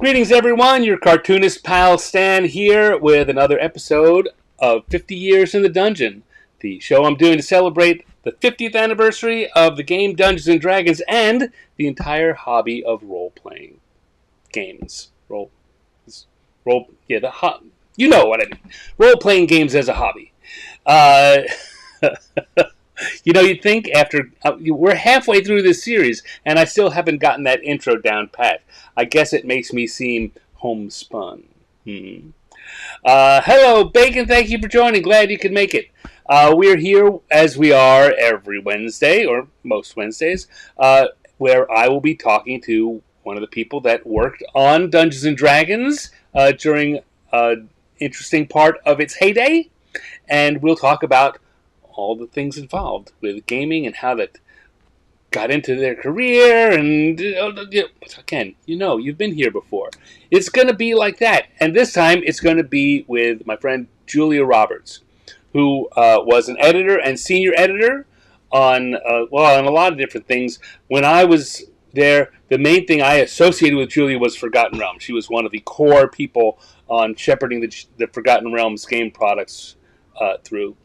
Greetings, everyone. Your cartoonist pal Stan here with another episode of 50 Years in the Dungeon, the show I'm doing to celebrate the 50th anniversary of the game Dungeons and Dragons and the entire hobby of role-playing games. You know what I mean. Role-playing games as a hobby. Uh, you'd think after we're halfway through this series, and I still haven't gotten that intro down pat. I guess it makes me seem homespun. Hello, Bacon. Thank you for joining. Glad you could make it. We're here as we are every Wednesday, or most Wednesdays, where I will be talking to one of the people that worked on Dungeons and Dragons during an interesting part of its heyday, and we'll talk about all the things involved with gaming and how that got into their career. And again, you've been here before. It's going to be like that. And this time it's going to be with my friend Julia Roberts, who was an editor and senior editor on a lot of different things. When I was there, the main thing I associated with Julia was Forgotten Realms. She was one of the core people on shepherding the Forgotten Realms game products through.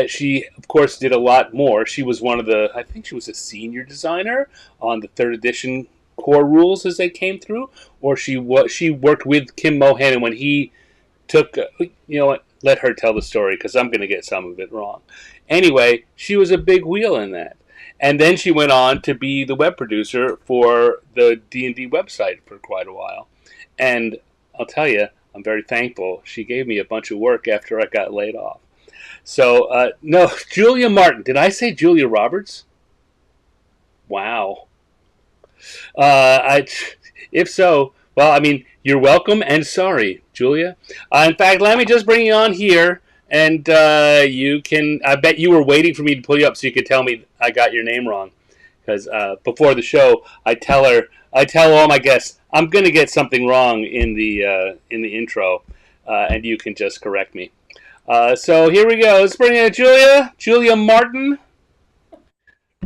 She, of course, did a lot more. She was I think she was a senior designer on the third edition core rules as they came through, or she worked with Kim Mohan, when he took, let her tell the story because I'm going to get some of it wrong. Anyway, she was a big wheel in that. And then she went on to be the web producer for the D&D website for quite a while. And I'll tell you, I'm very thankful. She gave me a bunch of work after I got laid off. So, no, Julia Martin. Did I say Julia Roberts? Wow. If so, well, I mean, you're welcome and sorry, Julia. In fact, let me just bring you on here, and you can. I bet you were waiting for me to pull you up so you could tell me I got your name wrong. Because before the show, I tell all my guests, I'm going to get something wrong in the intro, and you can just correct me. So here we go. Let's bring in Julia Martin.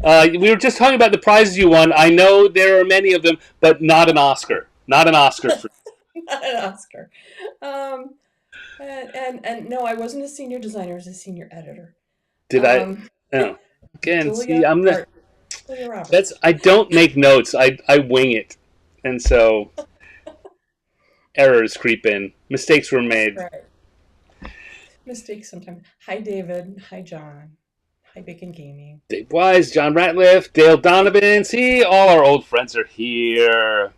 We were just talking about the prizes you won. I know there are many of them, but not an Oscar. Not an Oscar for Not an Oscar. Um, and no, I wasn't a senior designer. I was a senior editor. Did I? Um, No. Again, Julia see, I'm the. Martin. Julia That's Roberts. I don't make notes. I wing it, and so errors creep in. Mistakes were That's made. right. Mistakes sometimes. Hi, David. Hi, John. Hi, Bacon Gaming. Dave Wise, John Ratliff, Dale Donovan. See, all our old friends are here.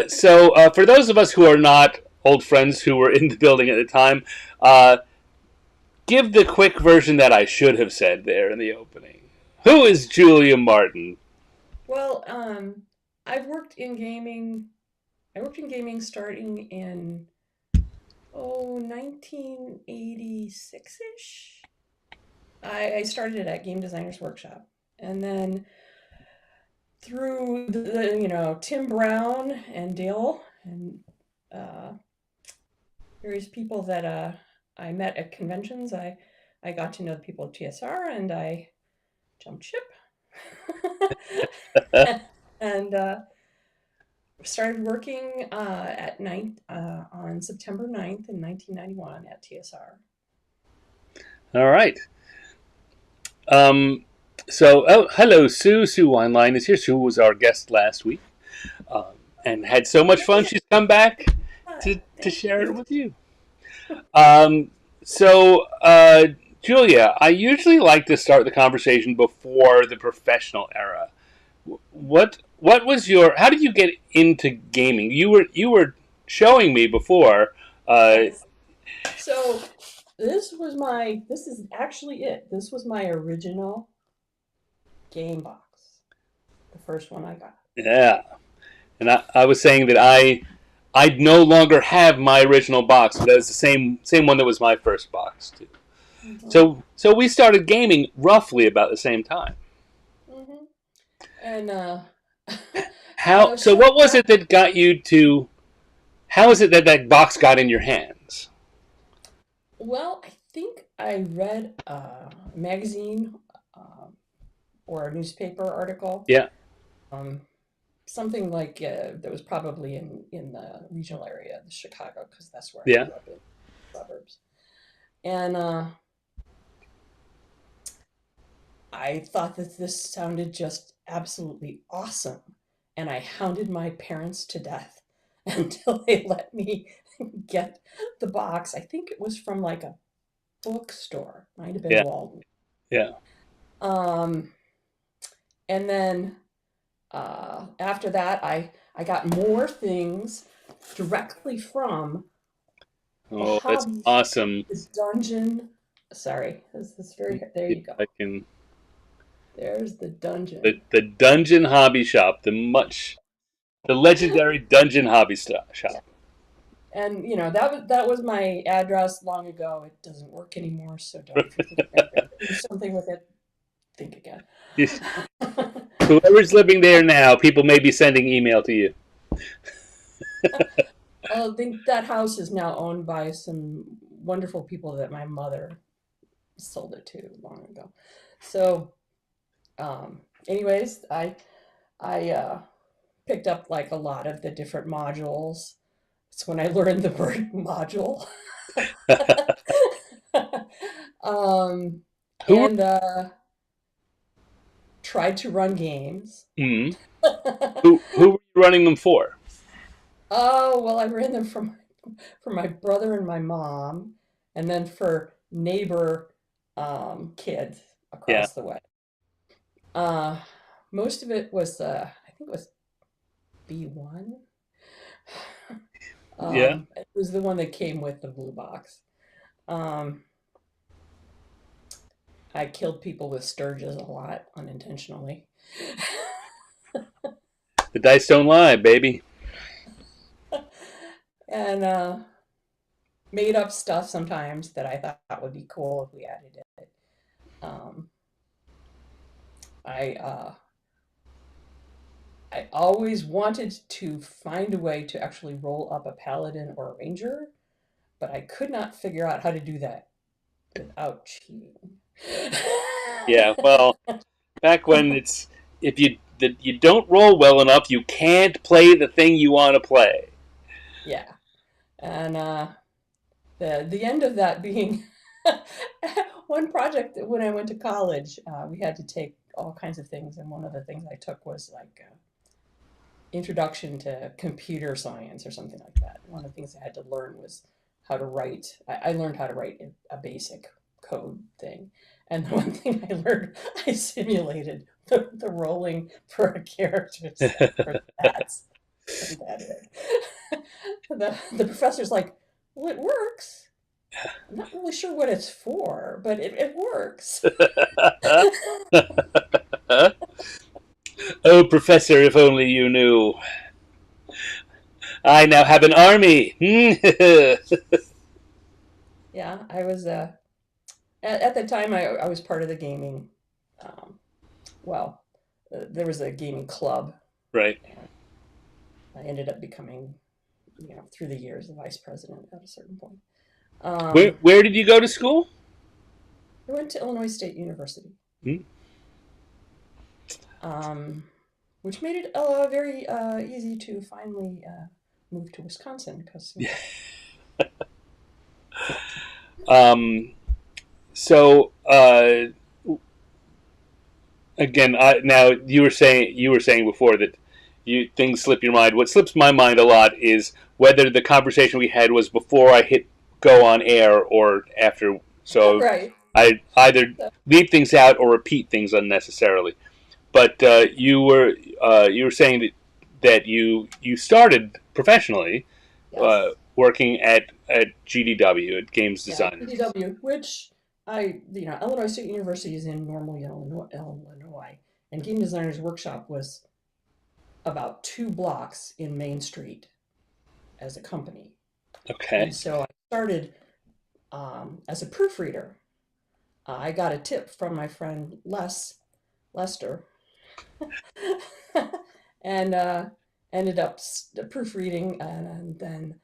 So, for those of us who are not old friends who were in the building at the time, uh, give the quick version that I should have said there in the opening. Who is Julia Martin? Well, I've worked in gaming. I worked in gaming starting in 1986 ish. I started at Game Designers Workshop, and then through Tim Brown and Dale and uh, various people that I met at conventions. I got to know the people at TSR, and I jumped ship and started working on September 9th in 1991 at TSR. All right. Um, hello, Sue. Sue Wineline is here. Sue was our guest last week, and had so much fun. Yay! She's come back Hi, to thank share it you. with you. Um, so, Julia, I usually like to start the conversation before the professional era. What was your? How did you get into gaming? You were showing me before. Yes. So this is actually it. This was my original game box. The first one I got. Yeah, and I was saying that I no longer have my original box, but it's the same one that was my first box too. Hmm. So we started gaming roughly about the same time. Hmm. And How? So shortly what was after, it that got you to? How is it that that box got in your hands? well, I think I read a magazine or a newspaper article. Yeah. Um, something like that was probably in the regional area of Chicago, because that's where I Yeah. grew up in suburbs. And I thought that this sounded just absolutely awesome. And I hounded my parents to death until they let me get the box. I think it was from like a bookstore, might have been Yeah. Walden. Yeah. Um, and then after that, I got more things directly from the Oh, that's hobby, awesome. the dungeon. Sorry, this very. There Yeah, you I go. can. There's the The dungeon. the Dungeon Hobby Shop, the legendary Dungeon Hobby Yeah. Shop. And that was my address long ago. It doesn't work anymore. So don't, if you think you're gonna do something with it, think again. Yes. Whoever's living there now, people may be sending email to you. I think that house is now owned by some wonderful people that my mother sold it to long ago. So, anyways, I picked up like a lot of the different modules. It's when I learned the word module. um, Who? and tried to run games. Mm, who were you running them for? Oh, well, I ran them for my brother and my mom, and then for neighbor kids Yeah. across the way. Uh, Most of it was, I think it was B1. Yeah. It was the one that came with the blue box. Um, I killed people with sturges a lot unintentionally. The dice don't lie, baby. And made up stuff sometimes that I thought would be cool if we added it. Um, I I always wanted to find a way to actually roll up a paladin or a ranger, but I could not figure out how to do that without cheating. Yeah. Well, back when it's if you don't roll well enough, you can't play the thing you want to play. Yeah, and the end of that being one project that when I went to college, we had to take all kinds of things, and one of the things I took was like introduction to computer science or something like that. One of the things I had to learn was how to write. I learned how to write a basic code thing. And the one thing I learned, I simulated the rolling for a character set for stats. And that it. The professor's like, well, it works. I'm not really sure what it's for, but it works. Oh, Professor, if only you knew. I now have an army. Yeah, I was at the time I was part of the gaming. Um, well, there was a gaming club, Right. and I ended up becoming, through the years, the vice president at a certain point. Um, Where did you go to school? I went to Illinois State University, Hmm? um, which made it very easy to finally move to Wisconsin because Um, so again, now you were saying before that you things slip your mind. What slips my mind a lot is whether the conversation we had was before I hit go on air or after. So right. I either So, leave things out or repeat things unnecessarily. But you were saying that you started professionally yes. working at GDW at Games Yeah, Design. PDW, which Illinois State University is in Normal, Illinois, and Game Designers Workshop was about 2 blocks in Main Street as a company. And Okay. so I started as a proofreader. I got a tip from my friend Lester, and ended up proofreading, and then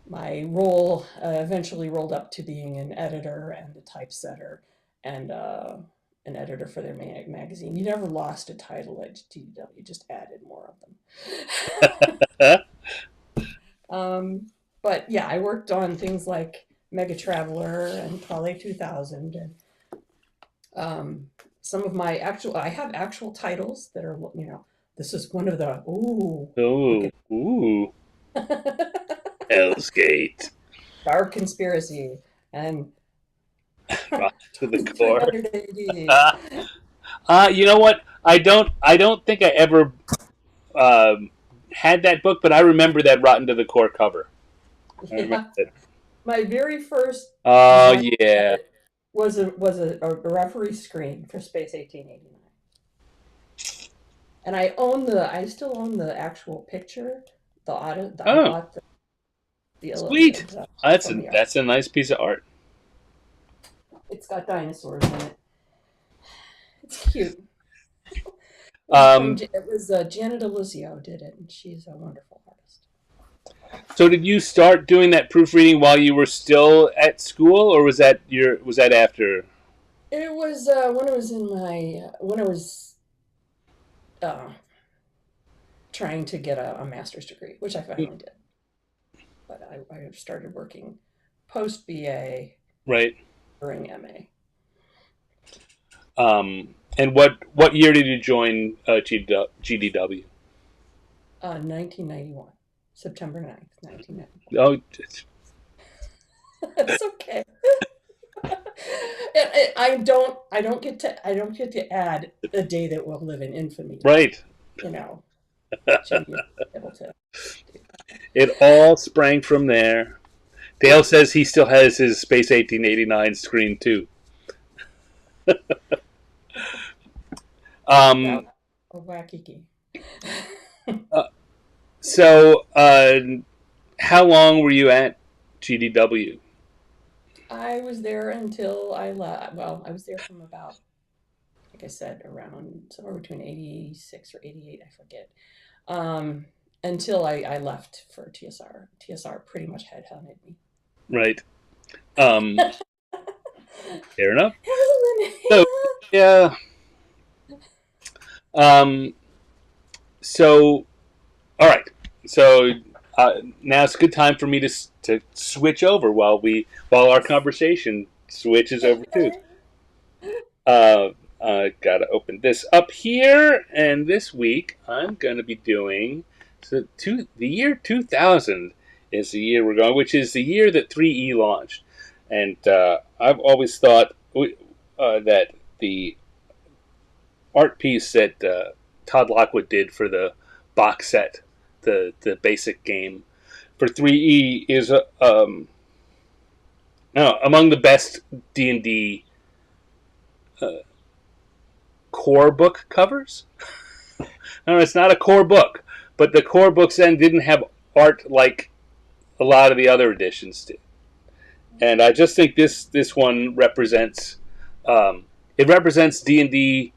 my role eventually rolled up to being an editor and a typesetter, and an editor for their magazine. You never lost a title at DW, you just added more of them. um, but yeah, I worked on things like Mega Traveler and Trolley 2000, and um, some of my I have actual titles that are, this is one of the, look Oh, at ooh, Hell's Gate. Dark Conspiracy and Rock to the core. 2300 AD. You know what? I don't think I ever um, had that book, but I remember that Rotten to the Core cover. I remember Yeah, that. my very first Oh design yeah, edit was a referee screen for Space 1889. And I still own the actual picture. I oh bought sweet. from the art. That's a nice piece of art. It's got dinosaurs in it. It's cute. Um, It was Janet Alizio did it, and she's a wonderful artist. so did you start doing that proofreading while you were still at school, or was that after? It was when I was uh, trying to get a master's degree, which I finally did. But I started working post BA Right. during MA. And what year did you join GDW? 1991, September 9th, 1991. Oh, It's okay. I don't get to add a day that will live in infamy. right. You know, should be able to do that. It all sprang from there. Dale says he still has his Space 1889 screen too. Yeah, Um, a wacky key. uh, so, how long were you at GDW? I was there until I left. Well, I was there from about, like I said, around somewhere between 86 or 88, I forget. Um, until I left for TSR. TSR pretty much headhunted me. Right. Um, fair enough. Helen, So, yeah. Um, so, all right. So now it's a good time for me to switch over while our conversation switches over too. Gotta open this up here, and this week I'm gonna be doing the year 2000 is the year we're going, which is the year that 3E launched, and I've always thought that the art piece that Todd Lockwood did for the box set, the basic game for 3E is among the best D&D core book covers. No, it's not a core book, but the core books then didn't have art like a lot of the other editions did. And I just think this one represents it represents D&D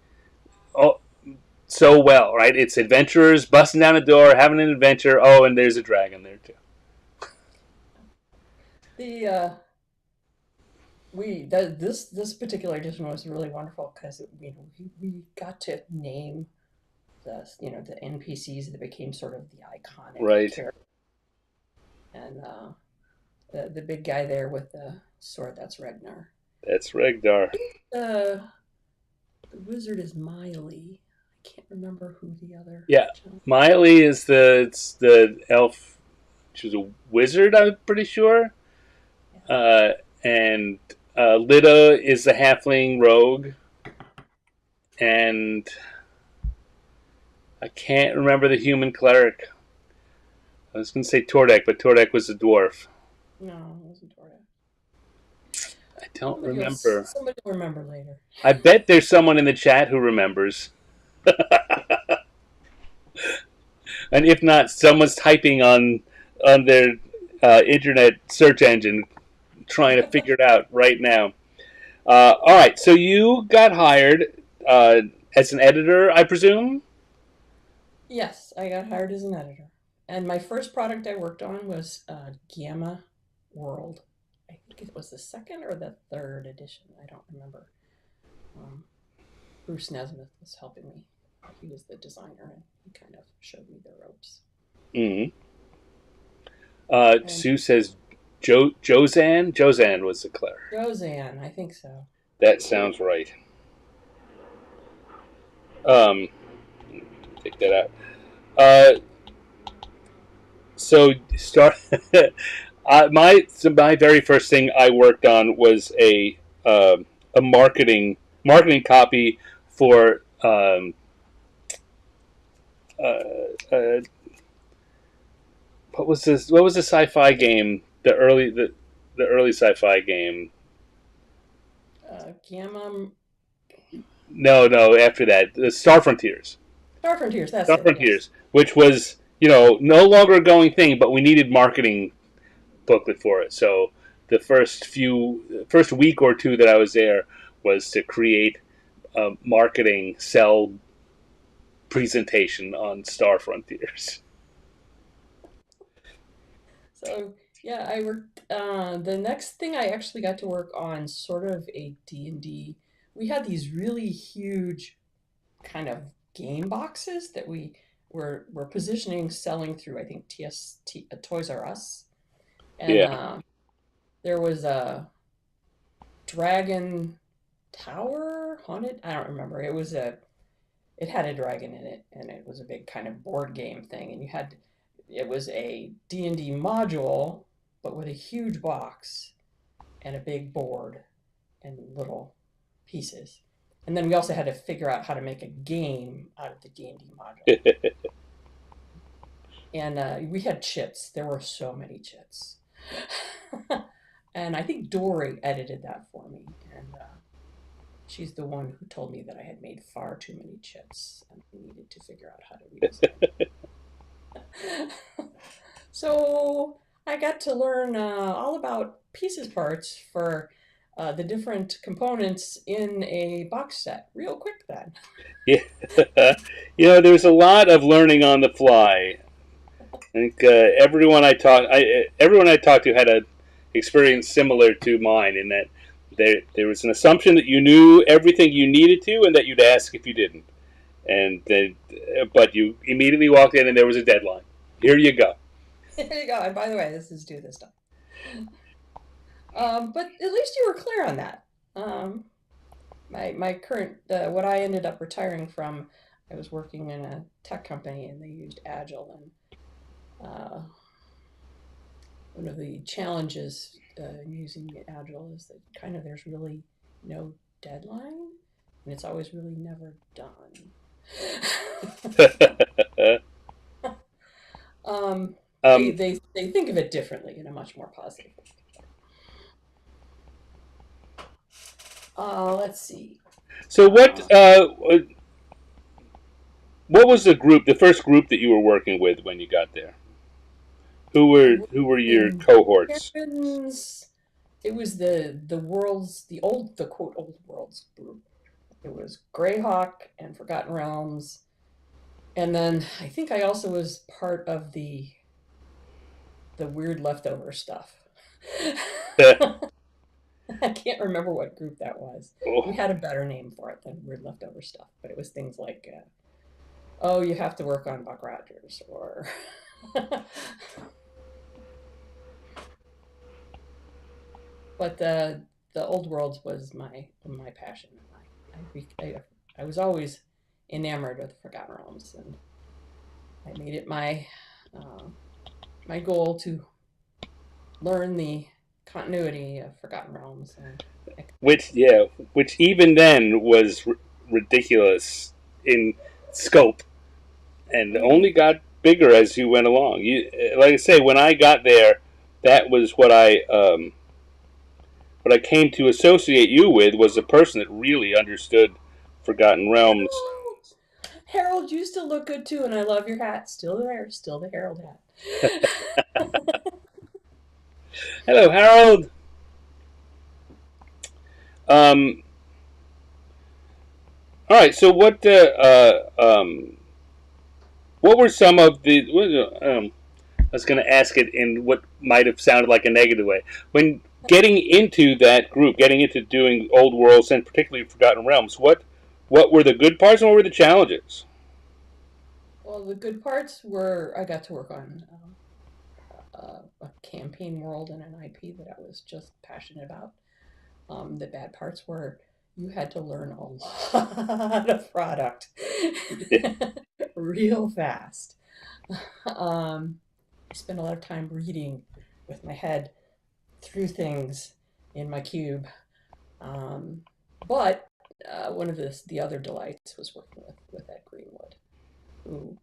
so well, right? It's adventurers busting down a door, having an adventure. Oh, and there's a dragon there too. the this particular edition was really wonderful because we got to name the NPCs that became sort of the iconic Right. character, and the big guy there with the sword, that's Ragnar. That's Regdar. Uh, the wizard is Miley. I can't remember who the other. Yeah, Miley is the elf. She's a wizard, I'm pretty sure. And Lida is the halfling rogue, and I can't remember the human cleric. I was going to say Tordek, but Tordek was a dwarf. No, it wasn't Tora. I don't remember. Somebody will remember later. I bet there's someone in the chat who remembers. And if not, someone's typing on their internet search engine, trying to figure it out right now. All right, so you got hired as an editor, I presume. Yes, I got hired as an editor, and my first product I worked on was Gamma World. I think it was the second or the third edition. I don't remember. Um, Bruce Nesmith was helping me. He was the designer, and he kind of showed me the ropes. Mm-hmm. And Sue says Josanne. Josanne was the cleric. Roseanne, I think so. That sounds right. Take that out. So start. My very first thing I worked on was a marketing copy for uh, what was this? What was the sci-fi game? The early sci-fi game. Gamma. No. After that, the Star Frontiers. Star Frontiers, that's Star it, yes. Frontiers, which was no longer a going thing, but we needed marketing booklet for it. So the first week or two that I was there was to create a marketing cell presentation on Star Frontiers. So, yeah, I worked. The next thing I actually got to work on, sort of a D&D. We had these really huge kind of game boxes that we were positioning, selling through, I think, Toys R Us. And Yeah, there was a dragon tower haunted. I don't remember. It had a dragon in it, and it was a big kind of board game thing. And it was a D&D module, but with a huge box and a big board and little pieces. And then we also had to figure out how to make a game out of the D&D module. And we had chits. There were so many chits. And I think Dory edited that for me. And she's the one who told me that I had made far too many chits and I needed to figure out how to redesign. So I got to learn all about pieces parts for the different components in a box set real quick then. yeah. There's a lot of learning on the fly. I think everyone I talked to had an experience similar to mine in that there was an assumption that you knew everything you needed to, and that you'd ask if you didn't, but you immediately walked in and there was a deadline. Here you go. There you go. And by the way, this is due this time. But at least you were clear on that. My current what I ended up retiring from, I was working in a tech company and they used Agile, and one of the challenges using Agile is that kind of there's really no deadline, and it's always really never done. They think of it differently in a much more positive way. Let's see. So what was the first group that you were working with when you got there? Who were your cohorts? It was the quote old worlds group. It was Greyhawk and Forgotten Realms, and then I think I also was part of the weird leftover stuff. I can't remember what group that was. Oh. We had a better name for it than weird leftover stuff, but it was things like, oh, you have to work on Buck Rogers, or but the old worlds was my passion. I was always enamored with Forgotten Realms, and I made it my goal to learn the continuity of Forgotten Realms, which even then was ridiculous in scope, and only got bigger as you went along. Like I say, when I got there, that was what I came to associate you with, was the person that really understood Forgotten Realms. Harold, you still look good too, and I love your hat. Still there, still the Harold hat. Hello, Harold. All right. So what were some of the? I was going to ask it in what might have sounded like a negative way. When getting into that group, getting into doing Old Worlds and particularly Forgotten Realms, what What were the good parts and what were the challenges? Well, the good parts were I got to work on a campaign world and an IP that I was just passionate about. The bad parts were you had to learn a lot of product real fast. I spent a lot of time reading with my head through things in my cube. Um, but one of the other delights was working with Ed Greenwood, who,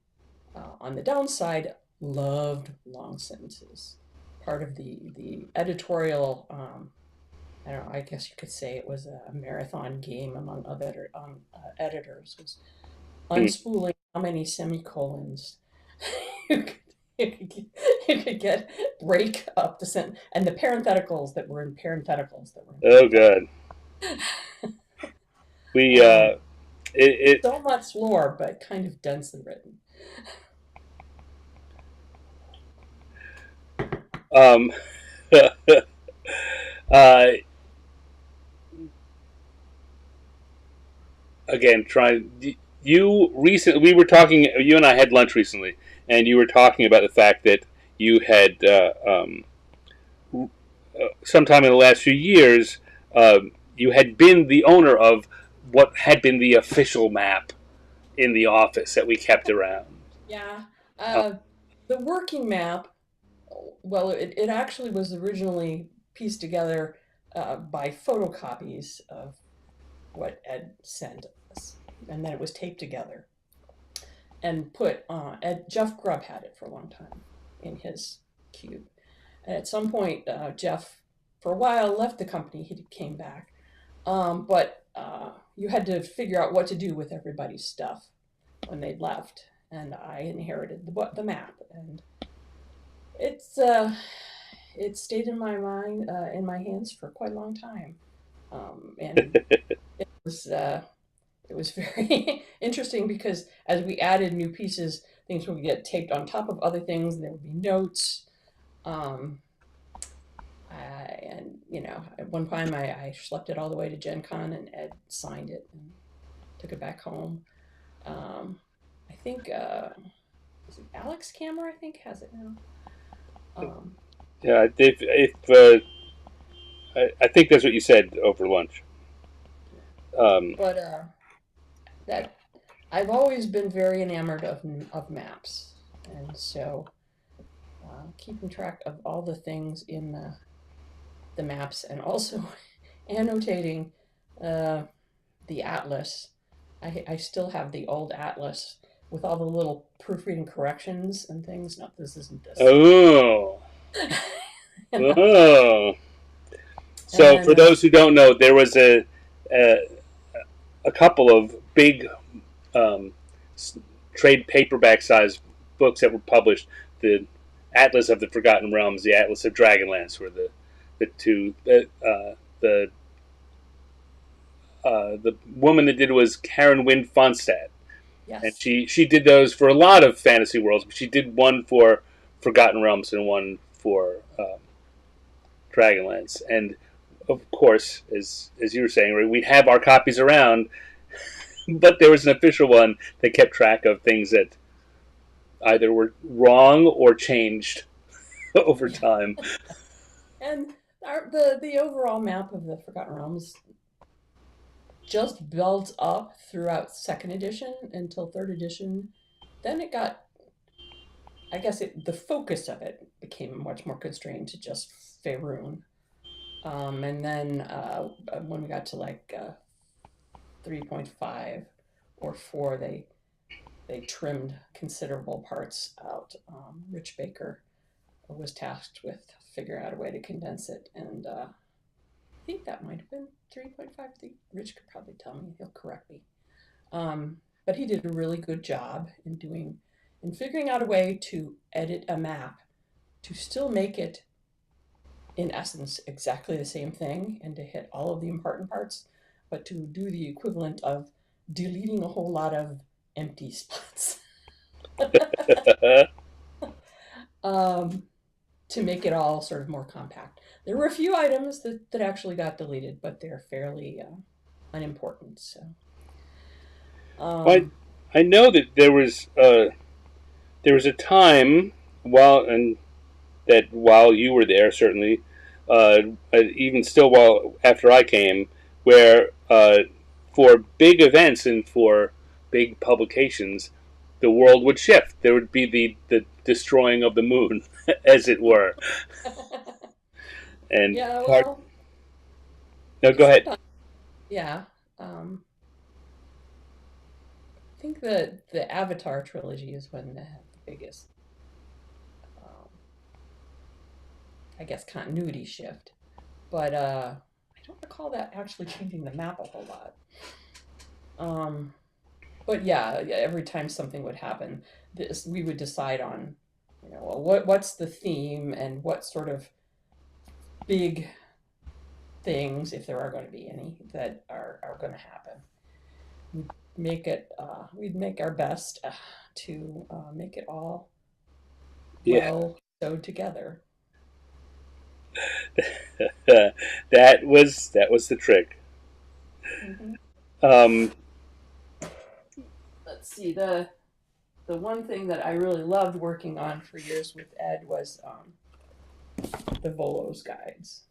on the downside, loved long sentences. Part of the editorial, I don't know, I guess you could say it was a marathon game among other editors, was Hmm. unspooling how many semicolons you could, you could get, break up the sentence, and the parentheticals that were in parentheticals that were in Oh, parentheticals. God. We Um, it so much lore, but kind of densely written. um uh again trying you recently we were talking you and I had lunch recently and you were talking about the fact that you had sometime in the last few years you had been the owner of what had been the official map in the office that we kept around. Yeah. Uh, Uh, the working map, well, it actually was originally pieced together by photocopies of what Ed sent us, and then it was taped together and put Ed Jeff Grubb had it for a long time in his cube. And at some point, Jeff, for a while, left the company. He came back, but you had to figure out what to do with everybody's stuff when they'd left, and I inherited the map, and it's it stayed in my mind, in my hands for quite a long time, and it was uh, it was very interesting because as we added new pieces, things would get taped on top of other things, and there would be notes. Um, and at one time I schlepped it all the way to Gen Con, and Ed signed it and took it back home. I think is it Alex Camera? I think has it now. Um, yeah, if I think that's what you said over lunch. Um, but that I've always been very enamored of maps, and so keeping track of all the things in the maps, and also annotating uh, the atlas. I still have the old atlas with all the little proofreading corrections and things. No, this isn't this. oh, oh. And So, for then those who don't know, there was a, a couple of big um, trade paperback size books that were published. The Atlas of the Forgotten Realms, the Atlas of Dragonlance were the two. The woman that did it was Karen Wynne Fonstad, and yes, she did those for a lot of fantasy worlds. But she did one for Forgotten Realms and one for Dragonlance. And of course, as you were saying, right, we'd have our copies around, but there was an official one that kept track of things that either were wrong or changed over yeah. time. And the overall map of the Forgotten Realms just built up throughout second edition until third edition. Then it got, I guess, the focus of it became much more constrained to just Faerun. And then when we got to like 3.5 or 4, they trimmed considerable parts out. Rich Baker was tasked with figuring out a way to condense it, and I think that might have been 3.5. Rich could probably tell me; he'll correct me. But he did a really good job in figuring out a way to edit a map to still make it, in essence, exactly the same thing and to hit all of the important parts, but to do the equivalent of deleting a whole lot of empty spots. um, to make it all sort of more compact. There were a few items that actually got deleted, but they're fairly unimportant. So But Um, I know that there was a time while you were there, certainly, even still while after I came, where for big events and for big publications, the world would shift. There would be the destroying of the moon, as it were, and yeah, part. well, No, go ahead. sometimes, yeah. Um, I think the Avatar trilogy is when they had the biggest, um, I guess, continuity shift. But I don't recall that actually changing the map a whole lot. Um, but yeah, every time something would happen, this we would decide on, well, what's the theme and what sort of big things, if there are going to be any, that are going to happen. We'd we'd make our best to make it all Yeah, well sewed together. that was the trick. Hmm. Um, Let's see, the one thing that I really loved working on for years with Ed was the Volos guides.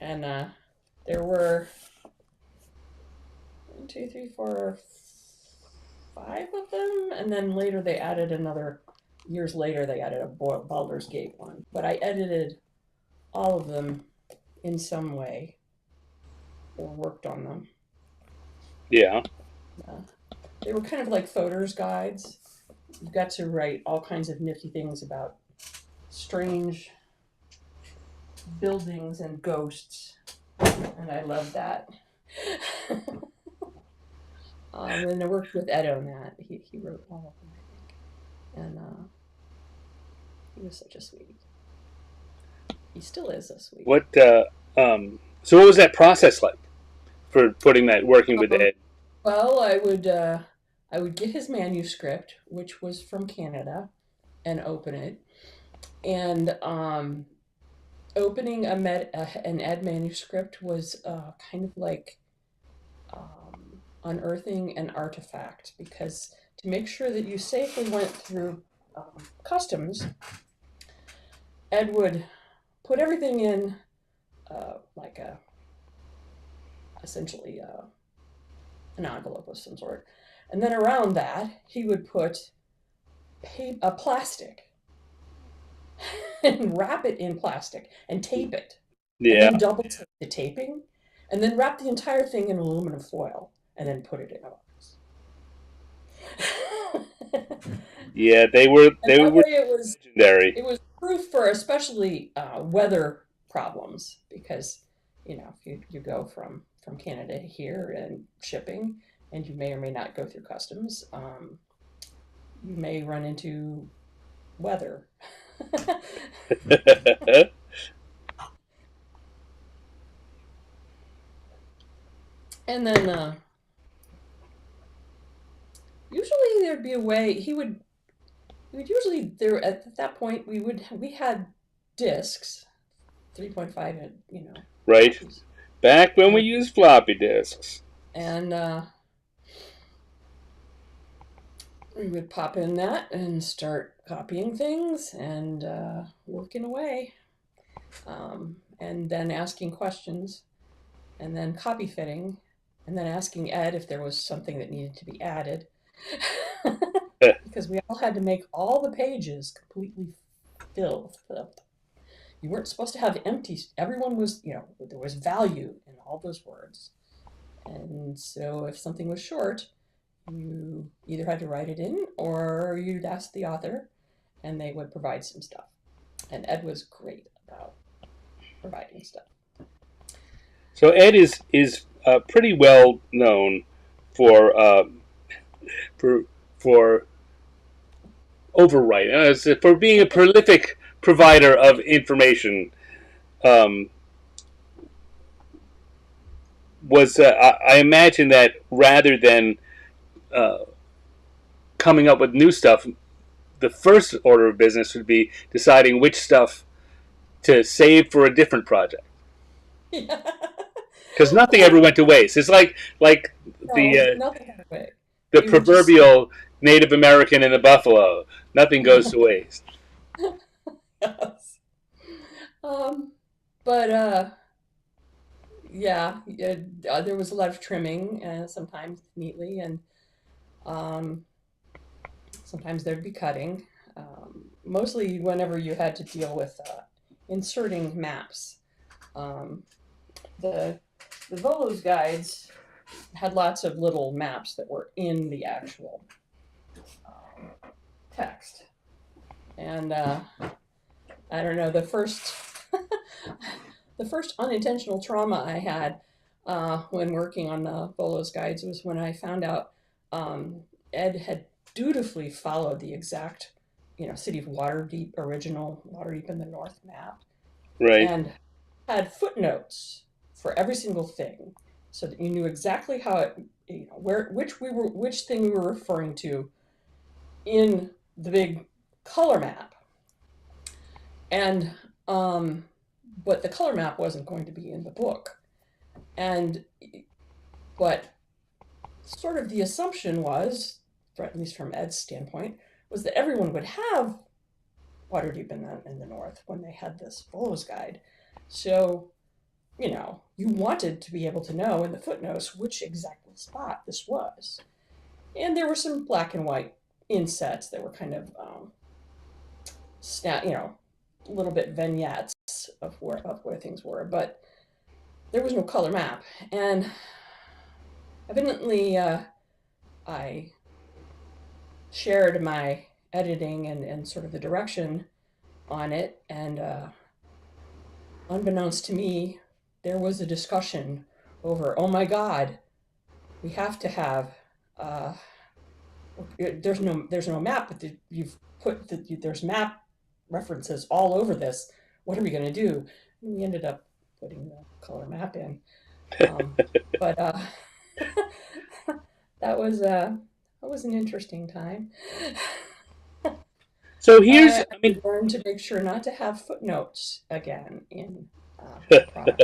And there were one, two, three, four, five of them, and then later they added another. Years later, they added a Baldur's Gate one, but I edited all of them in some way or worked on them. yeah, Uh, they were kind of like voters' guides. You got to write all kinds of nifty things about strange buildings and ghosts, and I love that. And I worked with Ed on that. He wrote all of them, I think, and he was such a sweetie. He still is a sweetie. what? So, what was that process like for putting that working with Um, Ed? well, I would get his manuscript, which was from Canada, and open it. And opening an Ed manuscript was kind of like unearthing an artifact, because to make sure that you safely went through customs, Ed would put everything in like a essentially an envelope of some sort, and then around that he would put a plastic and wrap it in plastic and tape it, and Yeah, then double tape the taping, and then wrap the entire thing in aluminum foil, and then put it in a box. yeah, And they that were way legendary. it was proof for especially weather problems, because if you go from Canada here and shipping, and you may or may not go through customs, you may run into weather. And then usually there'd be a way he would usually there at that point we had discs, 3.5 and Right, copies, back when we and used floppy disks. and we would pop in that and start copying things and working away, and then asking questions, and then copy fitting, and then asking Ed if there was something that needed to be added. Because we all had to make all the pages completely filled. You weren't supposed to have empty. Everyone was, there was value in all those words. And so if something was short, you either had to write it in or you'd ask the author and they would provide some stuff. And Ed was great about providing stuff. So Ed is pretty well known for for for overwriting, for being a prolific provider of information. Um, I imagine that rather than uh, coming up with new stuff, the first order of business would be deciding which stuff to save for a different project. Yeah. because nothing ever went to waste. It's like No, nothing had away. the We would just proverbial Native American and the buffalo. Nothing goes to waste. yes. Um, but yeah, there was a lot of trimming, sometimes neatly, and um, sometimes there'd be cutting. Mostly whenever you had to deal with inserting maps. Um, the the Volo's guides had lots of little maps that were in the actual um, text, and I don't know, the first unintentional trauma I had when working on Volo's guides was when I found out Ed had dutifully followed the exact, city of Waterdeep, original Waterdeep in the North map, Right. and had footnotes for every single thing, so that you knew exactly how it, where which thing we were referring to in the big color map. And but the color map wasn't going to be in the book. And but sort of the assumption was, at least from Ed's standpoint, was that everyone would have Waterdeep in the North when they had this Volo's guide. So, you wanted to be able to know in the footnotes which exact spot this was. And there were some black and white insets that were kind of a little bit vignettes of where things were, but there was no color map. And evidently, I shared my editing and sort of the direction on it, and unbeknownst to me, there was a discussion over, oh my God, we have to have. There's no map, but you've there's map references all over this. What are we going to do? And we ended up putting the color map in, um, but that was an interesting time. So here's, I I mean, learned to make sure not to have footnotes again in my product.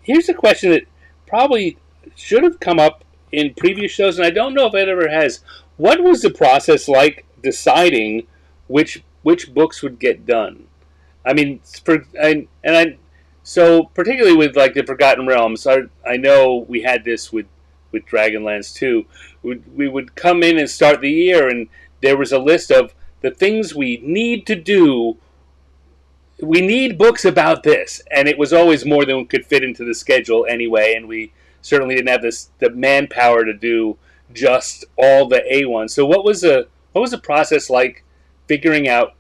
here's a question that probably should have come up in previous shows, and I don't know if it ever has. What was the process like deciding which books would get done? I mean, so particularly with like the Forgotten Realms, I know we had this with Dragonlance too. We would come in and start the year, and there was a list of the things we need to do. We need books about this, and it was always more than could fit into the schedule anyway. And we certainly didn't have the manpower to do just all the A1. So what was the process like figuring out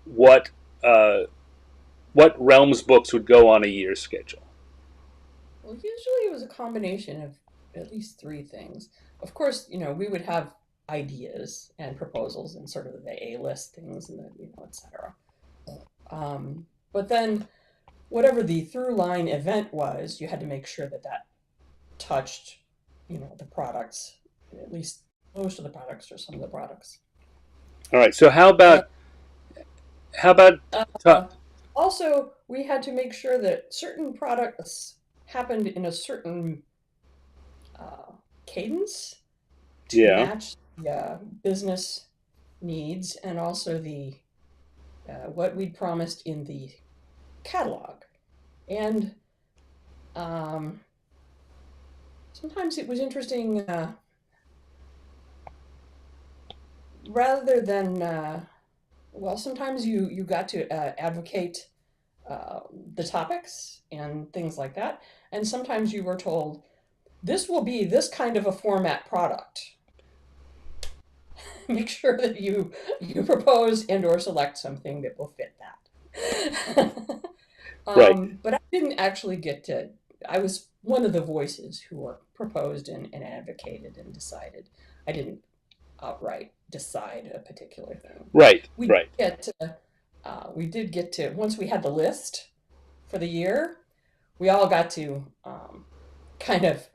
what uh, what Realms books would go on a year's schedule? Well, usually it was a combination of at least three things. Of course, we would have ideas and proposals and sort of the A list things and etc. But then, whatever the through line event was, you had to make sure that that touched, the products, at least most of the products or some of the products. All right. So And how about uh, also, we had to make sure that certain products happened in a certain uh, cadence to yeah. match the business needs and also the what we'd promised in the catalog. And um, sometimes it was interesting, rather than well, sometimes you got to advocate uh, the topics and things like that, and sometimes you were told this will be this kind of a format product. Make sure that you propose and or select something that will fit that. Right. But I didn't actually get to. I was one of the voices who were proposed and advocated and decided. I didn't outright decide a particular thing. Right. We Right. get to. We did get to, once we had the list for the year. We all got to kind of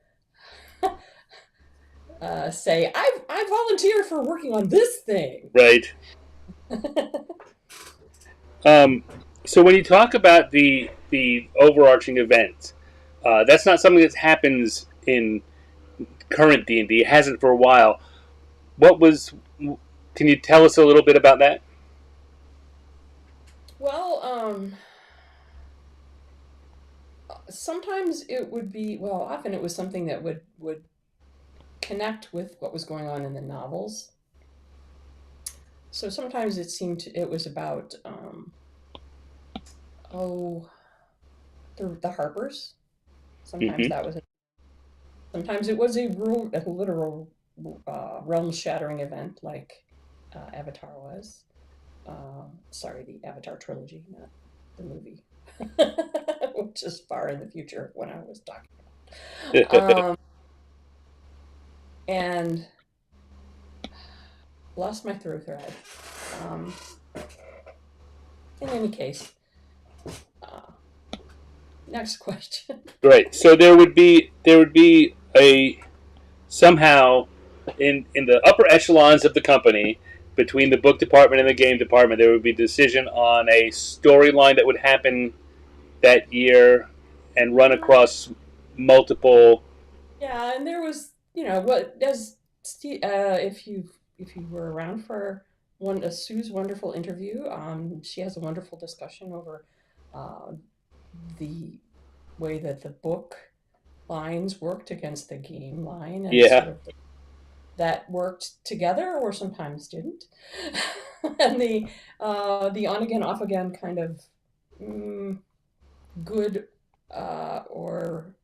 say, I volunteer for working on this thing. Right. Um, so when you talk about the overarching event. That's not something that happens in current D&D. It hasn't for a while. What was? Can you tell us a little bit about that? Well, sometimes it would be, well, often it was something that would connect with what was going on in the novels. So sometimes it was about oh, the Harpers. Sometimes Mm-hmm. that was sometimes it was a literal realm-shattering event like Avatar was. Sorry, the Avatar trilogy, not the movie, which is far in the future when I was talking about. And lost my through thread. Um, in any case, uh, next question. Right. So there would be a somehow in the upper echelons of the company between the book department and the game department there would be a decision on a storyline that would happen that year and run across multiple. Yeah, and there was, what does Steve, if you were around for one Sue's wonderful interview, she has a wonderful discussion over uh, the way that the book lines worked against the game line and Yeah. sort of that worked together or sometimes didn't, and the on again off again kind of mm, good or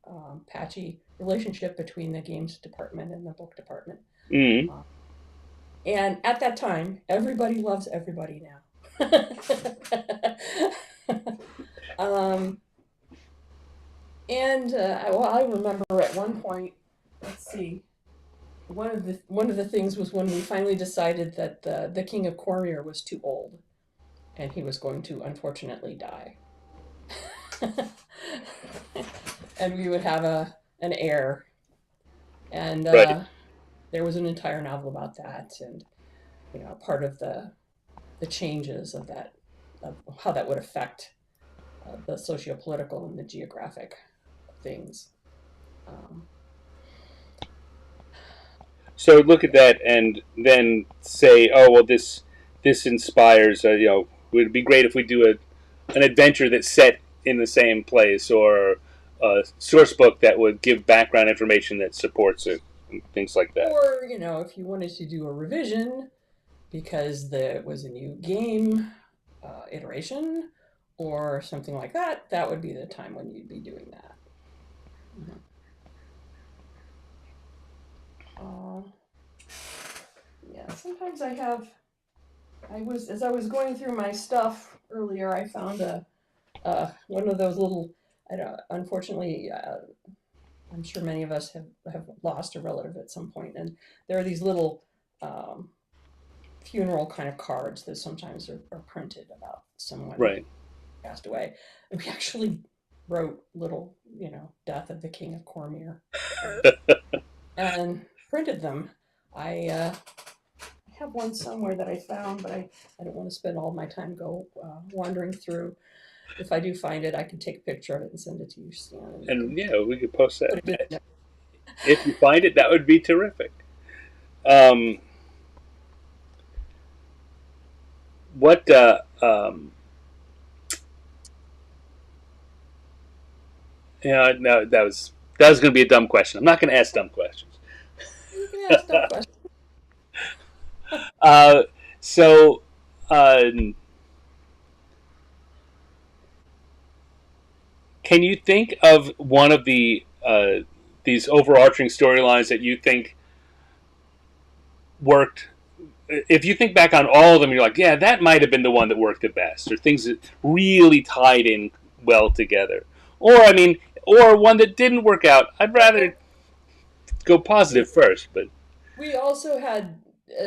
patchy relationship between the games department and the book department. Mm. Uh, and at that time, everybody loves everybody now. um, and well, I remember at one point, let's see, one of the things was when we finally decided that the King of Cormier was too old and he was going to unfortunately die. And we would have an heir. And Right. there was an entire novel about that, and part of the changes of that, of how that would affect the socio-political and the geographic things. Um, So look at that and then say, oh well, this inspires. It would be great if we do an adventure that's set in the same place, or a source book that would give background information that supports it, and things like that. or if you wanted to do a revision because there was a new game iteration or something like that, that would be the time when you'd be doing that. Mhm. Uh, yeah, sometimes I was as I was going through my stuff earlier, I found a one of those little. I don't. Unfortunately, I'm sure many of us have lost a relative at some point, and there are these little um, funeral kind of cards that sometimes are printed about someone Right. passed away. And we actually wrote little, death of the King of Cormier and printed them. I have one somewhere that I found, but I don't want to spend all my time wandering through. If I do find it, I can take a picture of it and send it to you, Stan, and you And can yeah, we could post put that. it in there. If you find it, that would be terrific. Um, what? No, that was going to be a dumb question. I'm not going to ask dumb questions. You can ask dumb questions. Uh, so, uh, can you think of one of these overarching storylines that you think worked? If you think back on all of them, you're like, yeah, that might have been the one that worked the best, or things that really tied in well together. Or, I mean, or one that didn't work out. I'd rather Well, go positive first, but we also had,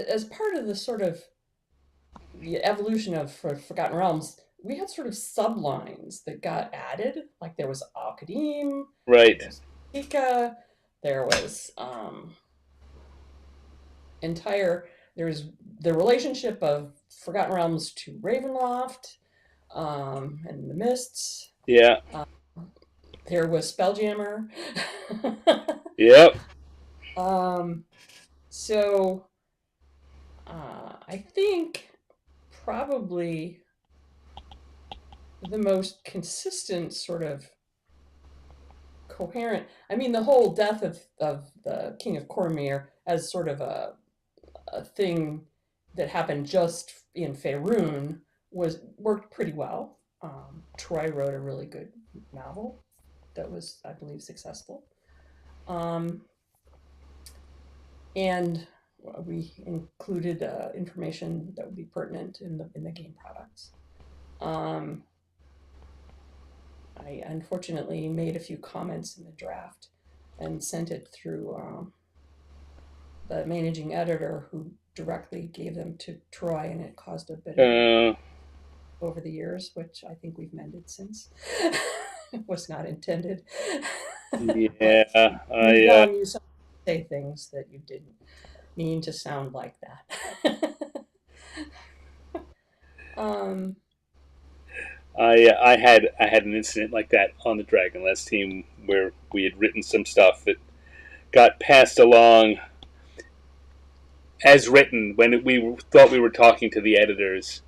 as part of the sort of the evolution of Forgotten Realms, we had sort of sublines that got added. Like there was Al-Qadim, right, there was Pika, there was entire, there was the relationship of Forgotten Realms to Ravenloft and the Mists. Yeah. There was Spelljammer. Yep. um, so I think probably the most consistent sort of coherent. I mean, the whole death of the King of Cormyr as sort of a thing that happened just in Faerun was worked pretty well. Troy wrote a really good novel that was, I believe, successful. Um, and we included information that would be pertinent in the game products. Um, I unfortunately made a few comments in the draft and sent it through the managing editor, who directly gave them to Troy, and it caused a bit of Uh, over the years, which I think we've mended since. It was not intended. But yeah. young, you say things that you didn't mean to sound like that. um, I had an incident like that on the Dragonlance team where we had written some stuff that got passed along as written when we thought we were talking to the editors.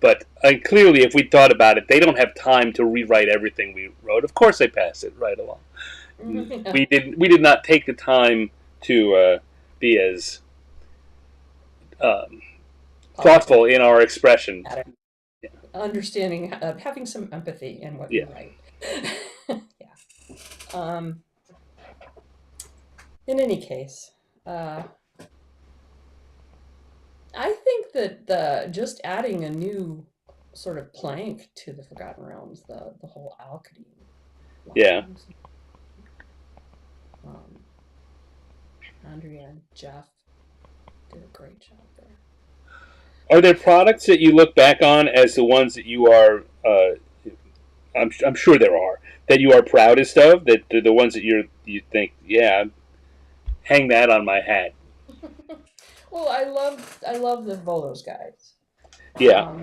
But clearly, if we thought about it, they don't have time to rewrite everything we wrote. Of course, they pass it right along. yeah. We did not take the time to be as um, thoughtful in our expression. Yeah. Understanding, having some empathy in what Yeah. you write. Yeah. Um, in any case, uh, I think that just adding a new sort of plank to the Forgotten Realms, the whole Alcadine Yeah. lines. Um, Andrea and Jeff did a great job there. Are there products that you look back on as the ones that you are? I'm sure there are that you are proudest of. That the ones that you think, yeah, hang that on my hat. Well, I love the Volos guides. Yeah.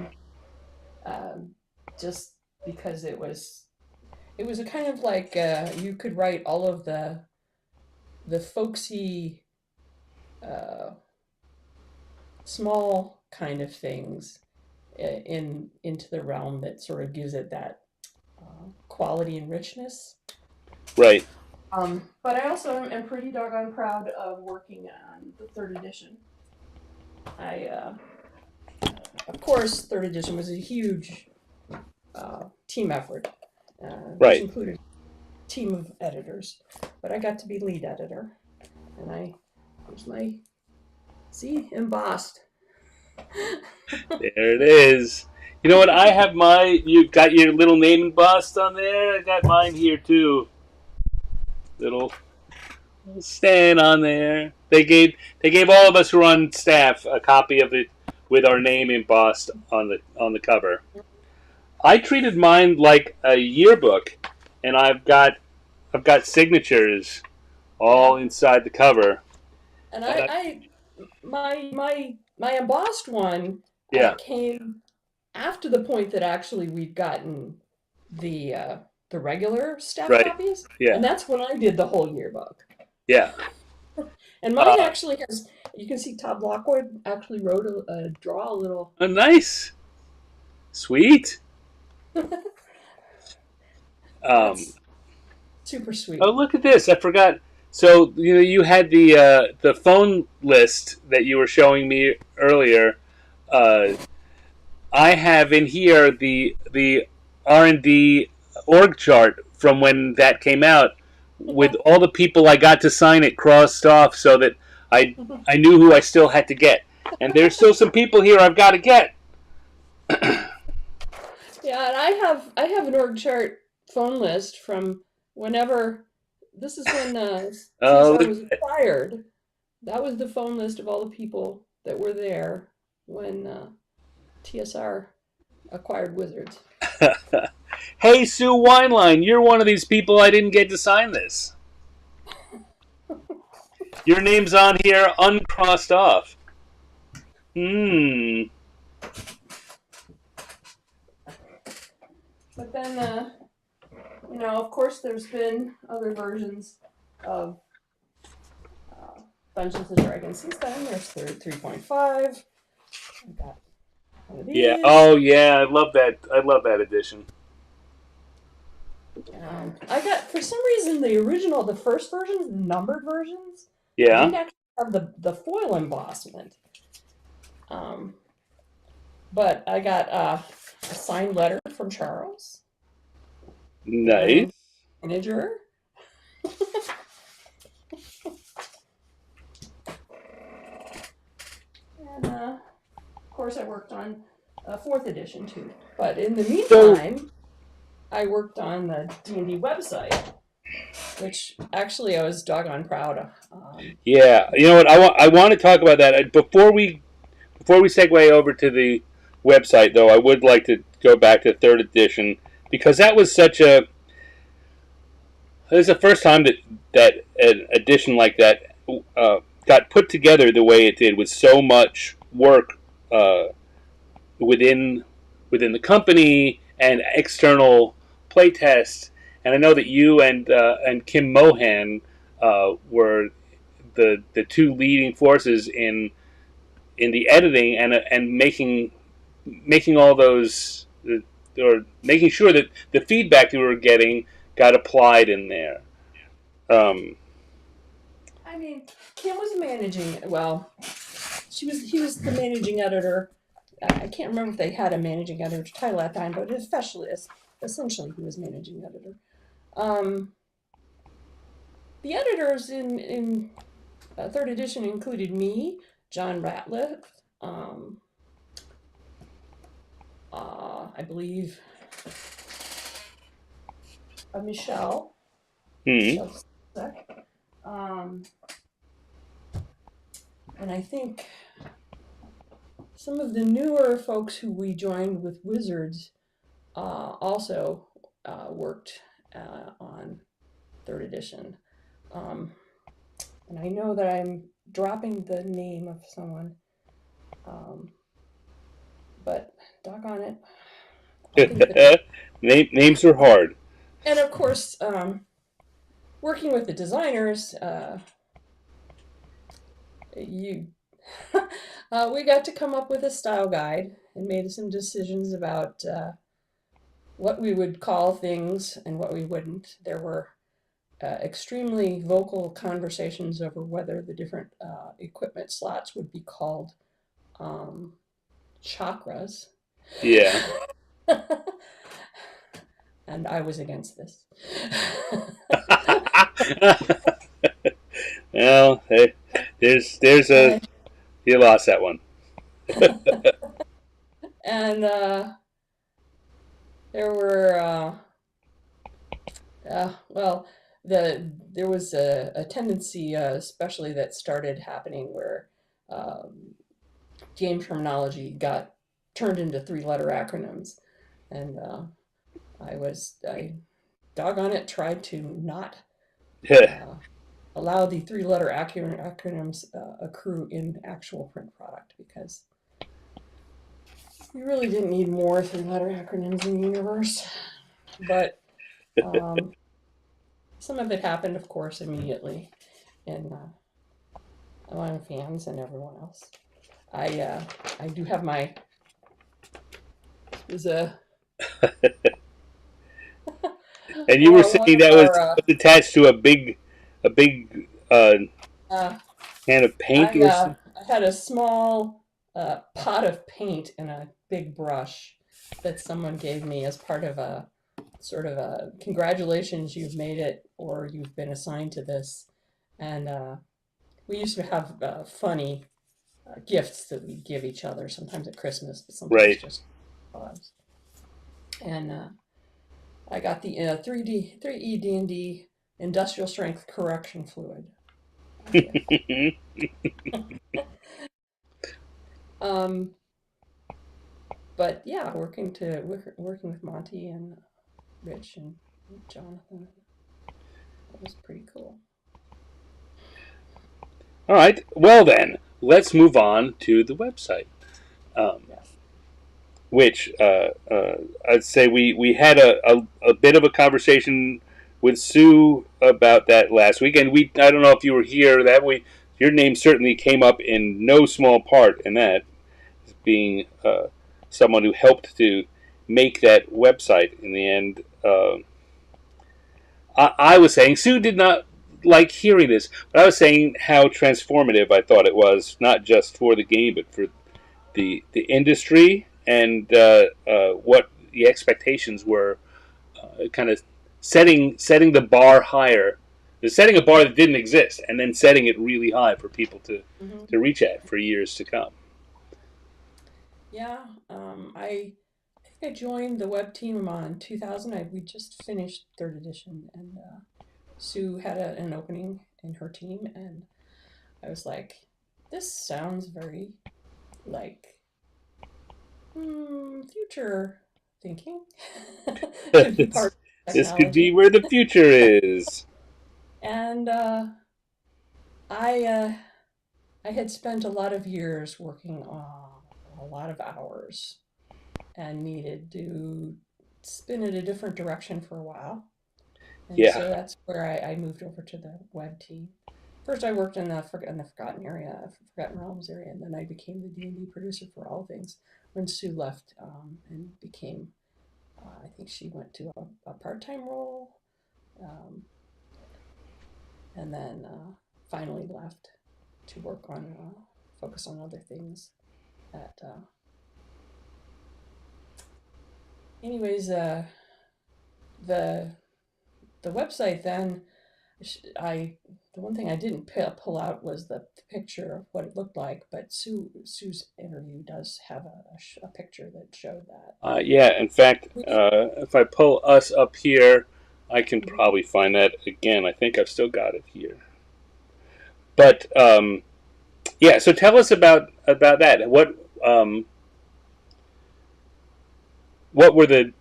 Um, just because it was a kind of like you could write all of the folksy uh, small kind of things in into the realm that sort of gives it that quality and richness. Right. But I also am pretty doggone proud of working on the third edition. I, of course, third edition was a huge team effort, which Right. included a team of editors. But I got to be lead editor, and here's my see embossed. There it is. You know what? I have my. You've got your little name embossed on there. I got mine here too. Little stand on there. They gave all of us who are on staff a copy of it with our name embossed on the cover. I treated mine like a yearbook, and I've got signatures all Yeah, inside the cover. and And my embossed one yeah, came after the point that actually we'd gotten the regular staff right. copies, Yeah, and that's when I did the whole yearbook. yeah. And mine Uh, actually has, you can see Todd Lockwood actually wrote a draw a little. nice, sweet. Um, That's super oh, sweet. look at this! I forgot. So you had the phone list that you were showing me earlier. Uh, I have in here the R&D org chart from when that came out, with all the people I got to sign it crossed off, so that I I knew who I still had to get. And there's still some people here I've got to get. Yeah, and I have an org chart phone list from whenever. This is when Oh, TSR was acquired. That was the phone list of all the people that were there when TSR acquired Wizards. hey, Sue Wineline, you're one of these people I didn't get to sign this. Your name's on here uncrossed off. Hmm. But then of course, there's been other versions of Dungeons and Dragons since then. There's 3.5. I got one of Yeah. these. Oh, yeah. I love that. I love that edition. I got, for some reason, the first versions, the numbered versions, Yeah. didn't actually have the foil embossment. But I got a signed letter from Charles Nice. and manager. And of course, I worked on a fourth edition too. But in the meantime, I worked on the D&D website, which actually I was doggone proud of. Yeah. You know what? I want to talk about that before we segue over to the website. Though I would like to go back to third edition because that was such a. It was the first time that an edition like that got put together the way it did with so much work uh, within the company and external playtests. And I know that you and Kim Mohan were the two leading forces in the editing and making all those or making sure that the feedback that we were getting got applied in there. Um, I mean, Kim was managing. Well, he was the managing editor. I can't remember if they had a managing editor title at that time, but essentially he was managing editor. Um, the editors in third edition included me, John Ratliff, um, I believe Michelle, hmm. Michelle um, and I think some of the newer folks who we joined with Wizards also worked on third edition. Um, and I know that I'm dropping the name of someone, um, but doggone it, I'll think of it. Names are hard. And of course, working with the designers, you we got to come up with a style guide and made some decisions about what we would call things and what we wouldn't. There were extremely vocal conversations over whether the different equipment slots would be called um, chakras. Yeah. And I was against this. Well, hey, there's a and you lost that one. and there were well, there was a tendency, especially that started happening, where game terminology got turned into three-letter acronyms, and I doggone it tried to not uh, allow the three-letter acronyms accrue in actual print product, because you really didn't need more three-letter acronyms in the universe. But um, some of it happened, of course, immediately in among fans and everyone else. I do have my is a And you were one saying of that our was attached to a big uh, can of paint or something. I had a small pot of paint and a big brush that someone gave me as part of a sort of a congratulations, you've made it, or you've been assigned to this. And we used to have funny gifts that we give each other, sometimes at Christmas, but sometimes Right. just cause. And I got the 3E D&D industrial strength correction fluid. Um, but yeah, working with Monty and Rich and Jonathan, that was pretty cool. All right. Well then, let's move on to the website. Um, Yes. which I'd say we had a bit of a conversation with Sue about that last week, and I don't know if you were here that week. Your name certainly came up in no small part in that, being someone who helped to make that website in the end. I was saying Sue did not like hearing this, but I was saying how transformative I thought it was, not just for the game, but for the industry and what the expectations were, kind of setting the bar higher, setting a bar that didn't exist, and then setting it really high for people Hmm. to reach at for years to come. Yeah, I think I joined the web team on 2000. We just finished third edition, and Sue had an opening in her team, and I was like, "This sounds very like future thinking to be part of This could be technology." where the future is. And I I had spent a lot of years working on a lot of hours and needed to spin it a different direction for a while. And Yeah. so that's where I moved over to the web team. First, I worked in in the Forgotten area, Forgotten Realms area, and then I became the D&D producer for all things when Sue left and became, I think she went to a part-time role, um, and then finally left to work on, focus on other things. At anyways, the the website then I the one thing I didn't pull out was the picture of what it looked like, but Sue's interview does have a picture that showed that. Yeah, in fact, We, if I pull us up here, I can mhm. probably find that again. I think I've still got it here. But yeah, so tell us about that. What were the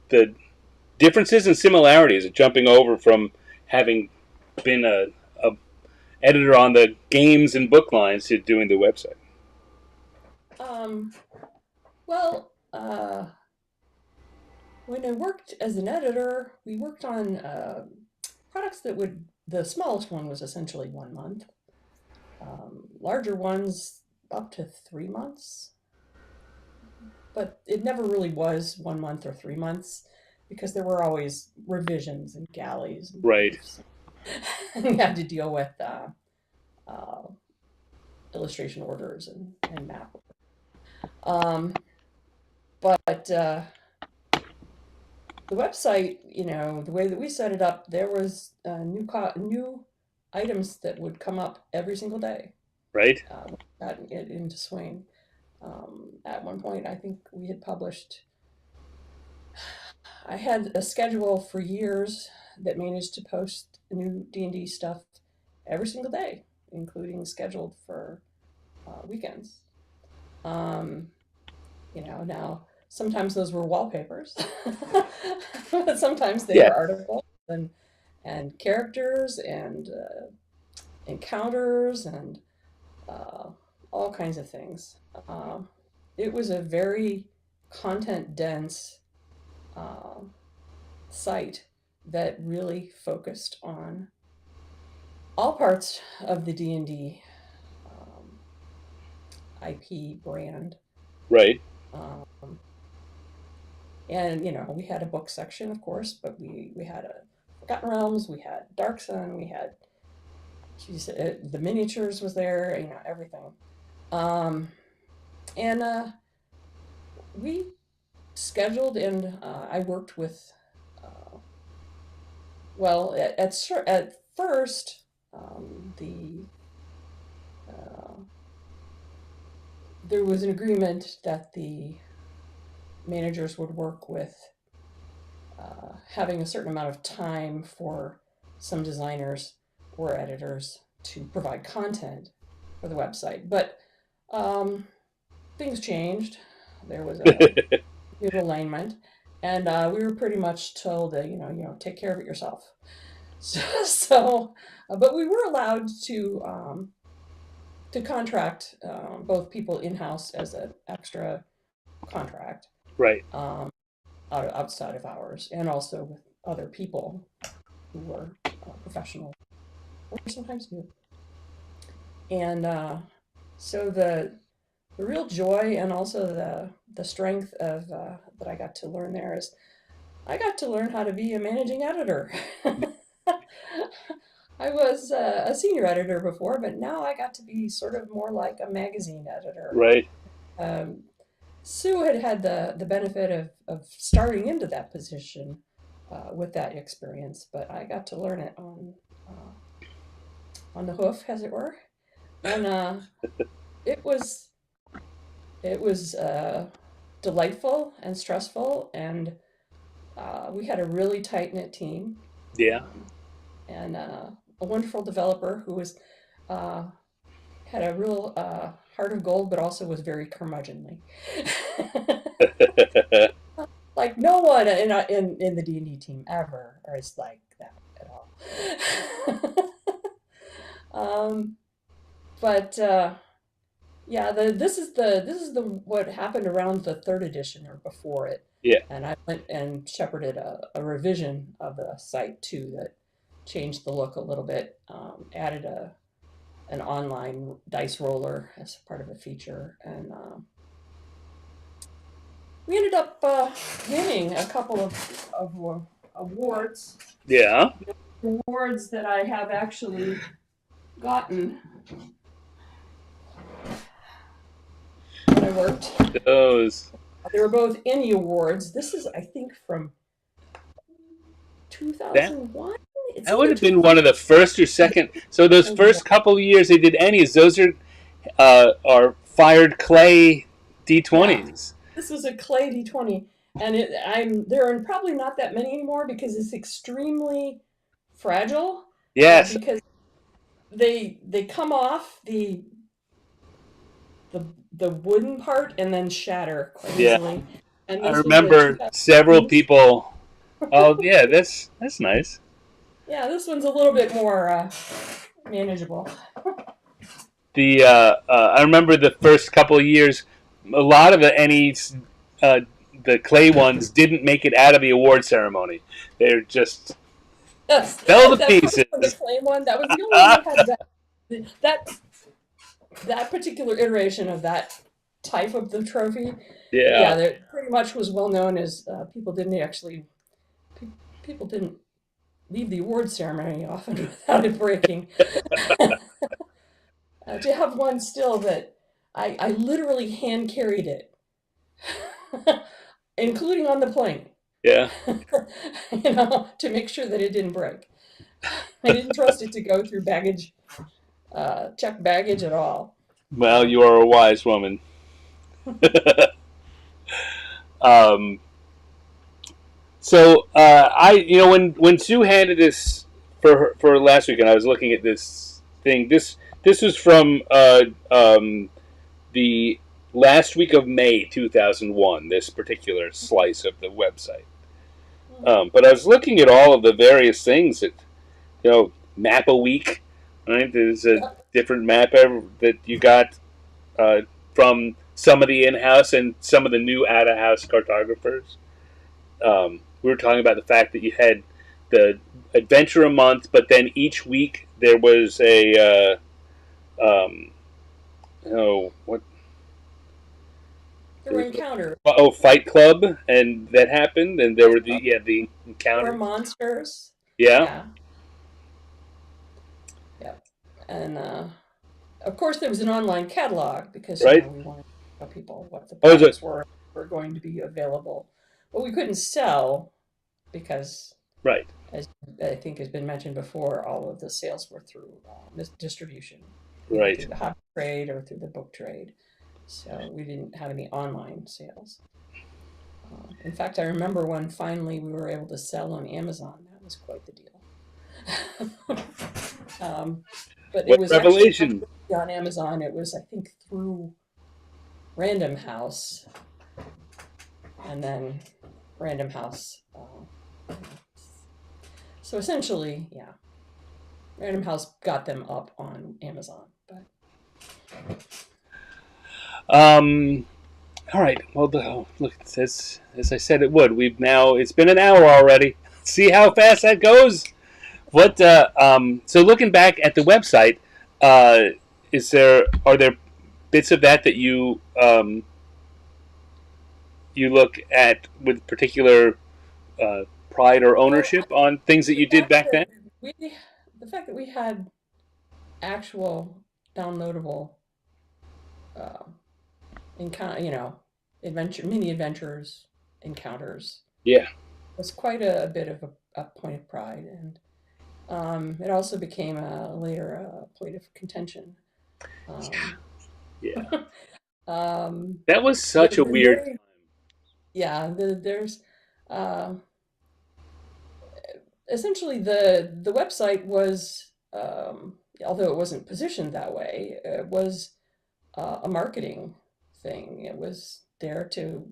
differences and similarities of jumping over from having been a editor on the games and book lines to doing the website? um, well, when I worked as an editor, we worked on products that would. The smallest one was essentially 1 month. Larger ones up to 3 months, but it never really was 1 month or 3 months because there were always revisions and galleys and Right. proofs. And we had to deal with uh, illustration orders and map. Um, but the website, the way that we set it up, there was new items that would come up every single day. Right. Got it into swing. At one point, I think we had published. I had a schedule for years that managed to post new D&D stuff every single day, including scheduled for weekends. Um, now sometimes those were wallpapers, but sometimes they Yeah. were articles and characters and encounters and uh, all kinds of things. It was a very content dense um, site that really focused on all parts of the D&D um, IP brand. Right. Um, and we had a book section, of course, but we had a Forgotten Realms, we had Dark Sun, we had the miniatures was there, everything. Um, and we scheduled and I worked with uh, well at first the uh, there was an agreement that the managers would work with having a certain amount of time for some designers or editors to provide content for the website. But um, things changed. There was a new alignment, and we were pretty much told that take care of it yourself. But we were allowed to contract both people in house as an extra contract, Right. Outside of hours, and also with other people who were professional or sometimes new. And so the real joy and also the strength of that I got to learn there is I got to learn how to be a managing editor. I was a senior editor before, but now I got to be sort of more like a magazine editor. Right. Um, Sue had had the benefit of starting into that position with that experience, but I got to learn it on the hoof, as it were, and it was it was delightful and stressful, and we had a really tight knit team, Yeah. um, and a wonderful developer who was uh, had a real heart of gold, but also was very curmudgeonly. Like no one in the D&D team ever is like that at all. um, but yeah, this is the what happened around the third edition or before it, Yeah. and I went and shepherded a revision of the site too that changed the look a little bit, added an online dice roller as part of a feature, and we ended up winning a couple of awards. Yeah. Awards that I have actually gotten when I worked. Those. They were both Emmy Awards. This is, I think, from That 2001. It's that would either have been one of the first or second. So those 2001. first couple of years they did Ennies. Those are fired clay Yeah, D20s. this was a clay D20, and there are probably not that many anymore because it's extremely fragile. Yes. Because they come off the wooden part and then shatter quite Yeah. easily. And I this was a remember several 2000. people. Oh yeah, that's nice. Yeah, this one's a little bit more manageable. I remember the first couple of years, a lot of the Ennies, uh, the clay ones, didn't make it out of the award ceremony. They're just Yes, fell to that first pieces. one, the claim one, that was the only one that had that that particular iteration of that type of the trophy. Yeah. Yeah, that pretty much was well known as pe- people didn't leave the award ceremony often without it breaking. To have one still that I literally hand carried it, including on the plane, Yeah. to make sure that it didn't break. I didn't trust it to go through baggage, check baggage at all. Well, you are a wise woman. um, when Sue handed this for last week, and I was looking at this thing. This was from the last week of May 2001. This particular slice of the website. But I was looking at all of the various things that map a week. Right, there's a Yep. different map that you got uh, from some of the in-house and some of the new out-of-house cartographers. We were talking about the fact that you had the adventure a month, but then each week there was a what There were encounters. Fight Club, and that happened, and there were the There were encounters. monsters. Yeah, Yeah. Yep. And of course, there was an online catalog because right. we wanted to tell people what the Oh, is it products were going to be available, but we couldn't sell because, right? as I think has been mentioned before, all of the sales were through distribution, either Right. through the hobby trade or through the book trade. So we didn't have any online sales. In fact, I remember when finally we were able to sell on Amazon. That was quite the deal. um, but it What was actually revelation? on Amazon. It was, I think, through Random House, and then Random House. So essentially, yeah, Random House got them up on Amazon. But Um, All right. Well, look, as I said it would. It's been an hour already. See how fast that goes. So looking back at the website, uh, are there bits of that that you look at with particular pride or Well, ownership on things that the you did fact back that then? we the fact that we had actual downloadable uh, mini adventures encounters Yeah, was quite a bit of a point of pride, and it also became later a point of contention. Um, yeah. um, That was the, such a the weird very yeah there's uh, essentially the website was although it wasn't positioned that way, it was a marketing thing. It was there to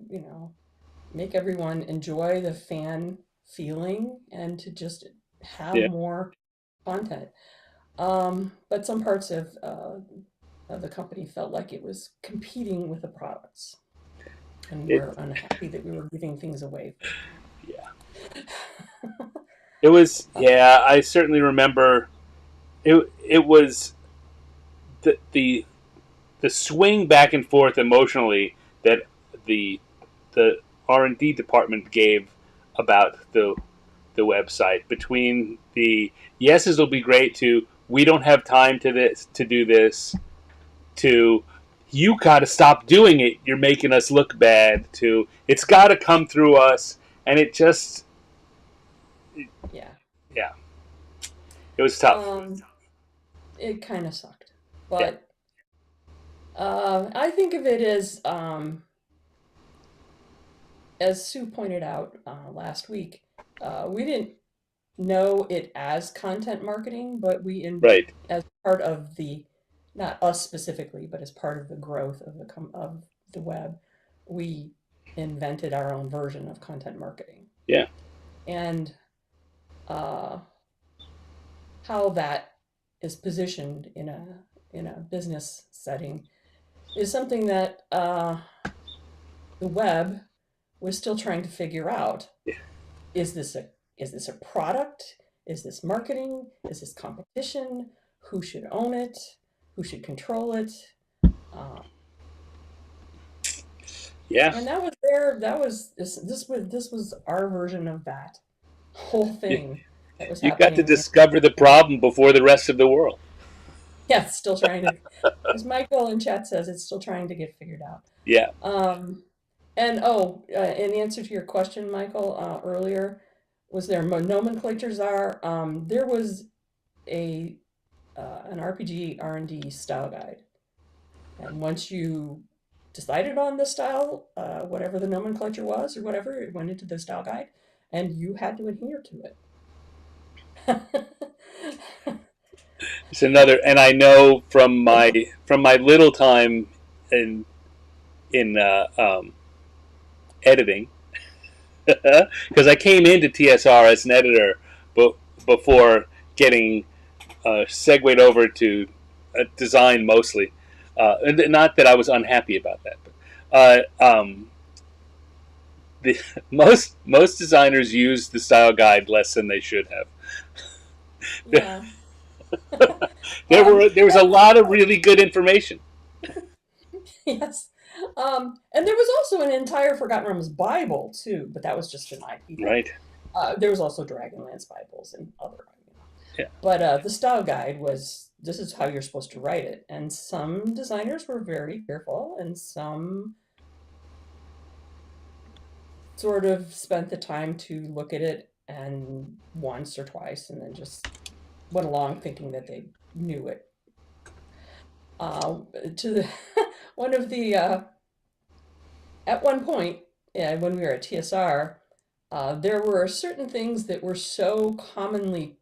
make everyone enjoy the fan feeling and to just have time. more content. But some parts of the company felt like it was competing with the products and It were unhappy that we were giving things away for free. yeah. It was yeah. I certainly remember it was the the the swing back and forth emotionally that the the R&D department gave about the website between the yes, this will be great to we don't have time to do this to you got to stop doing it. You're making us look bad. To it's got to come through us, and it just Yeah. yeah, it was tough. Um, it kind of sucked. Yeah, But I think of it as Sue pointed out last week, we didn't know it as content marketing, but right. as part of the, not us specifically, but as part of the growth of of the web, we invented our own version of content marketing. Yeah, And uh, how that is positioned in a business setting is something that the web was still trying to figure out. yeah, Is this a product? Is this marketing? Is this competition? Who should own it? Who should control it? Uh, yeah. and that was there. That was this was our version of that whole You, thing that was you got to happening. discover the In, problem before the rest of the world. yeah, it's still trying to, as Michael in chat says, it's still trying to get figured out. Yeah, Um, and oh, in answer to your question, Michael, earlier, was there nomenclatures are? There was a an RPG R&D style guide, and once you decided on the style, whatever the nomenclature was or whatever, it went into the style guide, and you had to adhere to it. it's another, and I know from my little time in in editing because I came into TSR as an editor, but before getting segued over to design mostly. And not that I was unhappy about that, but the most designers use the style guide less than they should have. Yeah. There was a And lot of really good information. yes. And there was also an entire Forgotten Realms Bible too, but that was just an IP thing. Right. There was also Dragonlance Bibles and other, Yeah. But the style guide was this is how you're supposed to write it, and some designers were very careful, and some sort of spent the time to look at it and once or twice, and then just went along thinking that they knew it. To the one of the at one point, when we were at TSR, there were certain things that were so commonly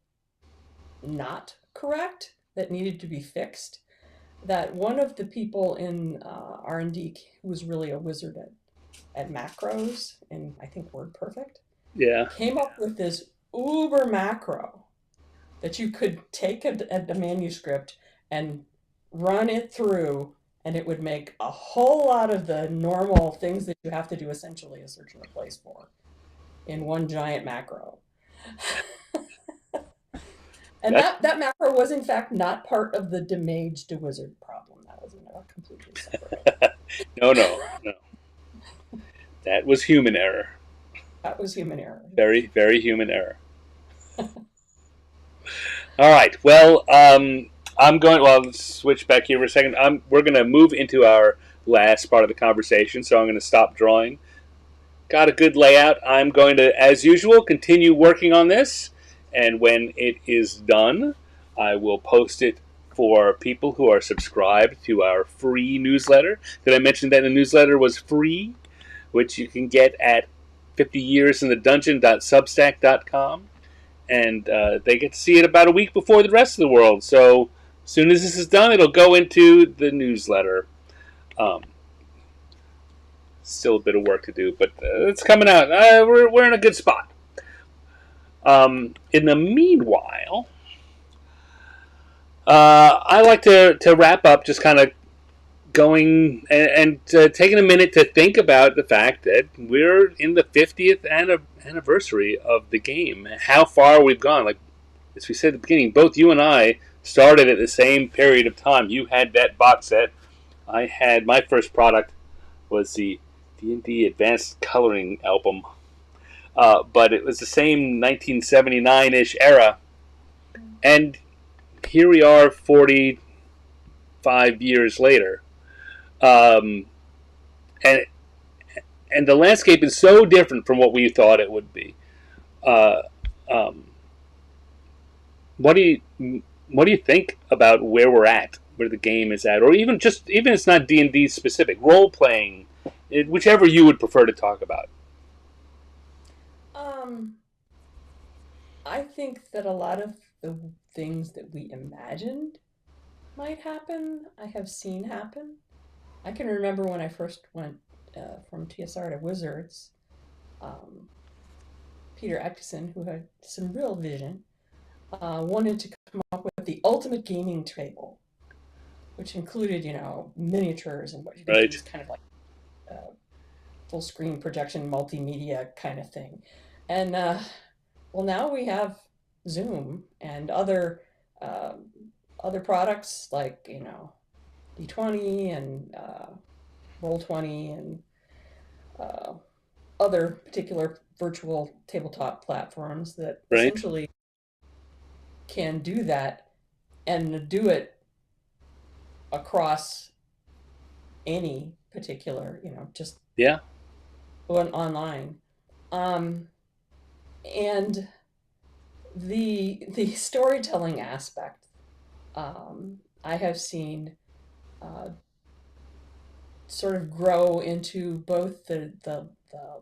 not correct that needed to be fixed that one of the people in R&D who was really a wizard at macros and I think WordPerfect Yeah. came up with this uber macro that you could take a manuscript and run it through and it would make a whole lot of the normal things that you have to do essentially a search and replace for in one giant macro. And That that macro was in fact not part of the demage to wizard problem. That was a completely separate. no. That was human error. That was human error. Very, very human error. All right. Well, I'm going. Well, let's switch back here for a second. We're going to move into our last part of the conversation, so I'm going to stop drawing. Got a good layout. I'm going to, as usual, continue working on this, and when it is done, I will post it for people who are subscribed to our free newsletter. Did I mention that the newsletter was free, which you can get at 50yearsinthedungeon.substack.com, and they get to see it about a week before the rest of the world. So as soon as this is done, it'll go into the newsletter. Still a bit of work to do, but it's coming out. We're in a good spot. In the meanwhile, I like to wrap up just kind of going and taking a minute to think about the fact that we're in the 50th anniversary of the game. How far we've gone. Like, as we said at the beginning, both you and I started at the same period of time. You had that box set. I had my first product was the D&D Advanced Coloring album. But it was the same 1979-ish era. And here we are 45 years later. And the landscape is so different from what we thought it would be. What do you think about where we're at, where the game is at, or even it's not D&D specific, role playing, whichever you would prefer to talk about? I think that a lot of the things that we imagined might happen, I have seen happen. I can remember when I first went from TSR to Wizards, um, Peter Atkinson, who had some real vision, wanted to come up with the ultimate gaming table, which included, miniatures and what you could Right. use kind of like full screen projection, multimedia kind of thing. And well, now we have Zoom and other products like D20 and Roll20 and uh, other particular virtual tabletop platforms that Right. essentially can do that and do it across any particular, just Yeah. online. Um, and the storytelling aspect, I have seen uh, sort of grow into both the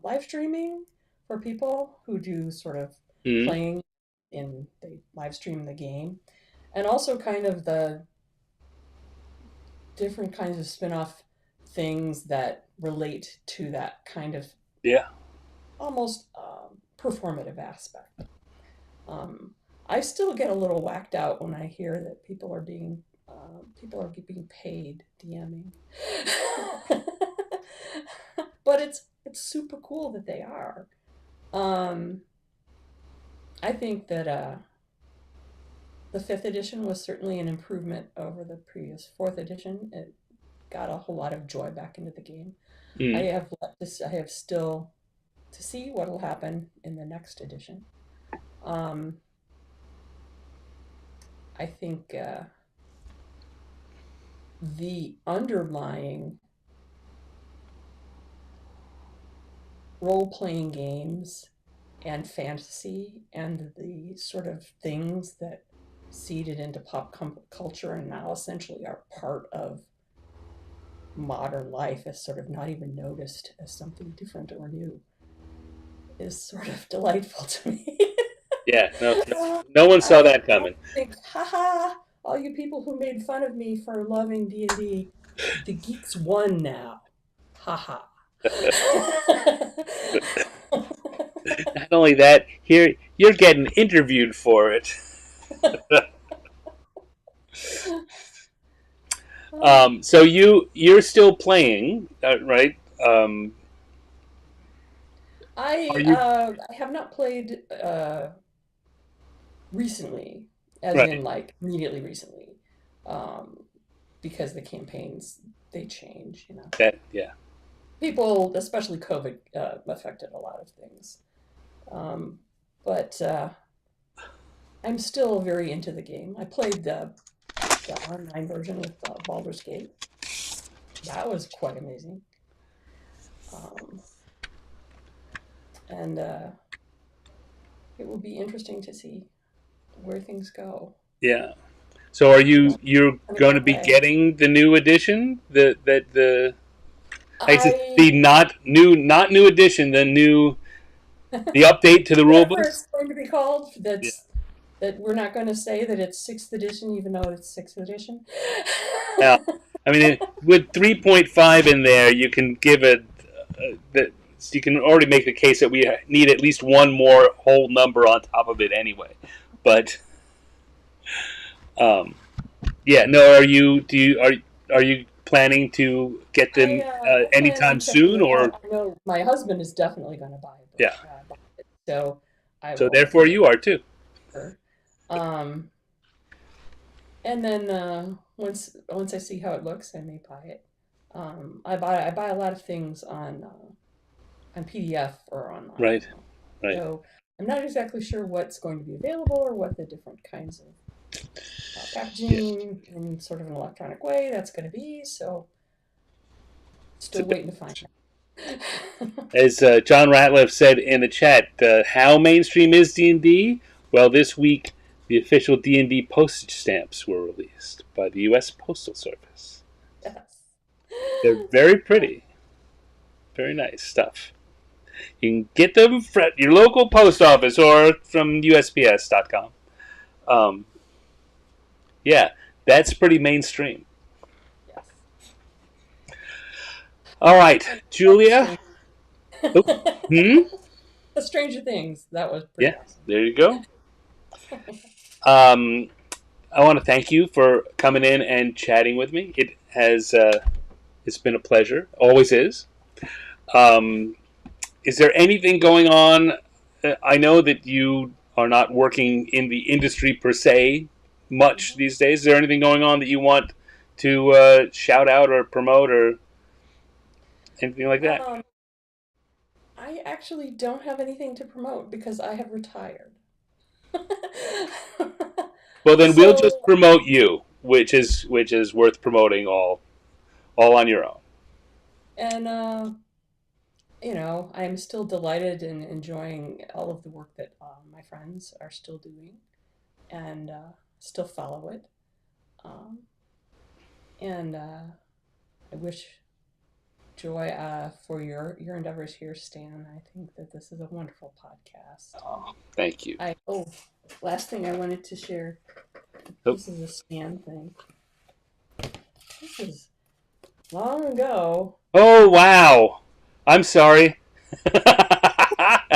live streaming for people who do sort of Mm-hmm. playing they live stream the game, and also kind of the different kinds of spin-off things that relate to that kind of Yeah. almost performative aspect. Um, I still get a little whacked out when I hear that people are being paid DMing, but it's super cool that they are. Um, I think that the fifth edition was certainly an improvement over the previous fourth edition. It got a whole lot of joy back into the game. Mm. I have still to see what will happen in the next edition. Um, I think the underlying role playing games and fantasy and the sort of things that seeded into culture and now essentially are part of modern life as sort of not even noticed as something different or new is sort of delightful to me. Yeah. No one saw that I coming. think, haha, all you people who made fun of me for loving D&D, the geeks won now. Haha. Not only that, here you're getting interviewed for it. So you're still playing, right? Are you I have not played recently, as right? in like immediately recently, um, because the campaigns they change. That yeah, People, especially COVID, affected a lot of things. Um, but I'm still very into the game. I played the online version with Baldur's Gate. That was quite amazing. Um, and it will be interesting to see where things go. yeah. So are So you're I'm going to gonna be play. getting the new edition? The I guess I the not new edition, the update to the whatever rulebook. it's going to be called. Yeah. That we're not going to say that it's sixth edition, even though it's sixth edition. Yeah. I mean, with 3.5 in there, you can give it that you can already make the case that we need at least one more whole number on top of it anyway. But um, yeah, no. Are you planning to get them I plan anytime on checking soon, it or out. I know my husband is definitely going to yeah? buy it, so I So will therefore, give it you are too. to her. Um, and then once I see how it looks, I may buy it. I buy a lot of things on PDF or online Right, now, right. so I'm not exactly sure what's going to be available or what the different kinds of Yeah. packaging in sort of an electronic way that's going to be. So So still waiting to find out. as John Ratliff said in the chat, how mainstream is D&D? Well, this week the official D&D postage stamps were released by the U.S. Postal Service. Yes. They're very pretty, very nice stuff. You can get them from your local post office or from USPS.com. Um, yeah, that's pretty mainstream. Yes. All right, And Julia. Stranger, Oh, hmm? the Stranger Things, that was pretty Yeah, awesome. there you go. Um, I want to thank you for coming in and chatting with me. It's been a pleasure. Always is. Um, is there anything going on? I know that you are not working in the industry per se much Mhm. these days. Is there anything going on that you want to shout out or promote or anything like that? Um, I actually don't have anything to promote because I have retired. Well, then we'll just So, promote you, which is worth promoting all on your own. and I'm still delighted and enjoying all of the work that my friends are still doing and still follow it. Um, and I wish joy for your endeavors here, Stan. I think that this is a wonderful podcast. And Oh, thank you. last thing I wanted to share. Oh, This is a Stan thing. This is long ago. oh wow! I'm sorry.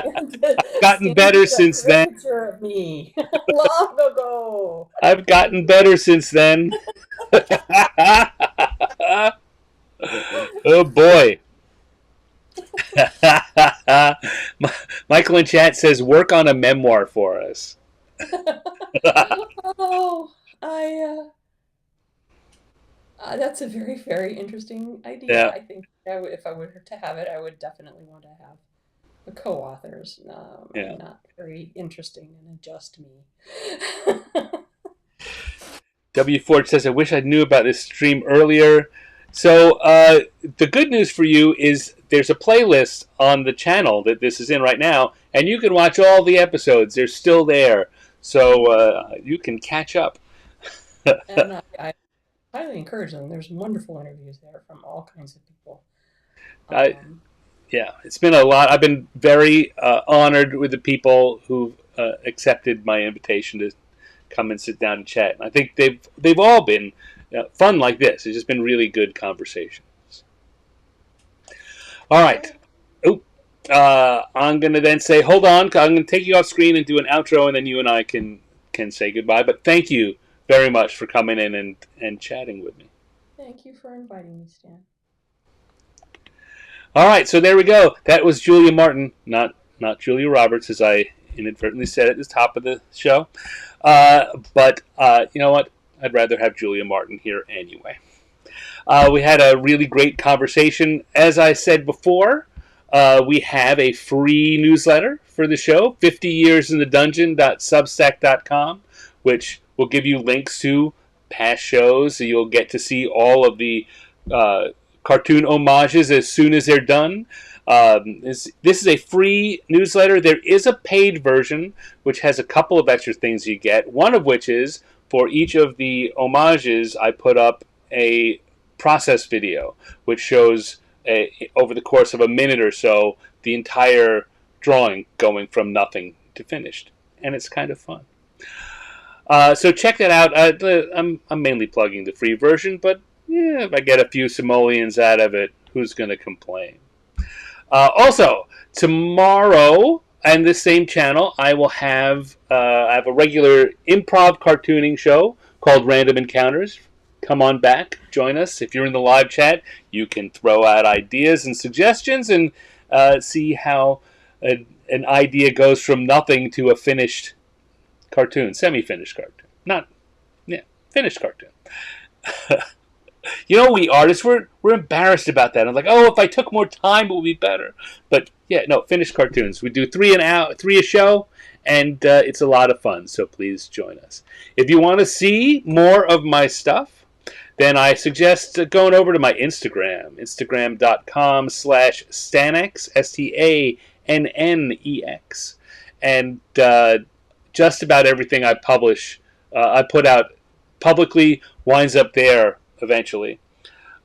And Gotten Stan better took a since then. picture of me long ago. I've gotten better since then. Oh boy. Michael in chat says work on a memoir for us. Oh, I that's a very, very interesting idea. Yeah, I think if I were to have it, I would definitely want to have the co-authors. yeah. I'm not very interesting and just me. W Ford says I wish I knew about this stream earlier. So the good news for you is there's a playlist on the channel that this is in right now, and you can watch all the episodes. They're still there, so you can catch up. And I highly encourage them. There's wonderful interviews there from all kinds of people. I, Um, yeah, it's been a lot. I've been very honored with the people who've accepted my invitation to come and sit down and chat. And I think they've all been fun like this. It's just been really good conversations. All right. well, Oh, I'm gonna then say, hold on. I'm gonna take you off screen and do an outro, and then you and I can say goodbye. But thank you very much for coming in and chatting with me. Thank you for inviting me, Stan. All right, so there we go. That was Julia Martin, not Julia Roberts, as I inadvertently said at the top of the show. But you know what? I'd rather have Julia Martin here anyway. We had a really great conversation. As I said before, we have a free newsletter for the show, 50yearsinthedungeon.substack.com, which will give you links to past shows. So you'll get to see all of the cartoon homages as soon as they're done. This is a free newsletter. There is a paid version, which has a couple of extra things you get. One of which is, for each of the homages, I put up a process video, which shows over the course of a minute or so the entire drawing going from nothing to finished, and it's kind of fun. So check that out. I'm mainly plugging the free version, but yeah, if I get a few simoleons out of it, who's going to complain? Also, tomorrow on this same channel, I will have a regular improv cartooning show called Random Encounters. Come on back, join us. If you're in the live chat, you can throw out ideas and suggestions and see how an idea goes from nothing to a finished cartoon, semi-finished cartoon. Finished cartoon. You know, we artists, we're embarrassed about that. I'm like, oh, if I took more time, it would be better. But yeah, no, finished cartoons. We do three a show, and it's a lot of fun. So please join us. If you want to see more of my stuff, then I suggest going over to my Instagram, instagram.com/Stannex, STANNEX. And just about everything I publish, I put out publicly, winds up there eventually.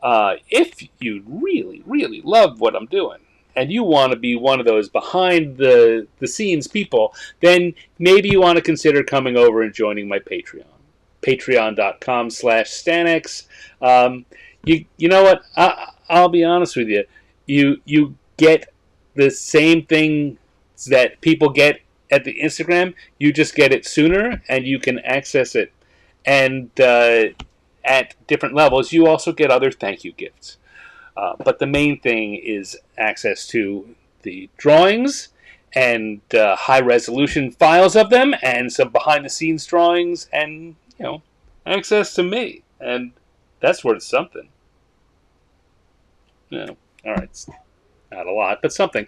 If you really, really love what I'm doing, and you want to be one of those behind the scenes people, then maybe you want to consider coming over and joining my Patreon. Patreon.com/Stannex. You know what? I'll be honest with you. You get the same thing that people get at the Instagram. You just get it sooner, and you can access it. And at different levels, you also get other thank you gifts. But the main thing is access to the drawings and high-resolution files of them, and some behind-the-scenes drawings, and access to me. And that's worth something. All right, it's not a lot, but something.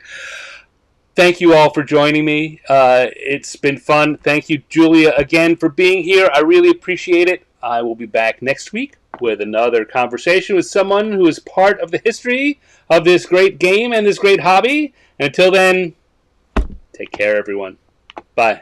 Thank you all for joining me. It's been fun. Thank you, Julia, again for being here. I really appreciate it. I will be back next week with another conversation with someone who is part of the history of this great game and this great hobby. And until then, take care, everyone. Bye.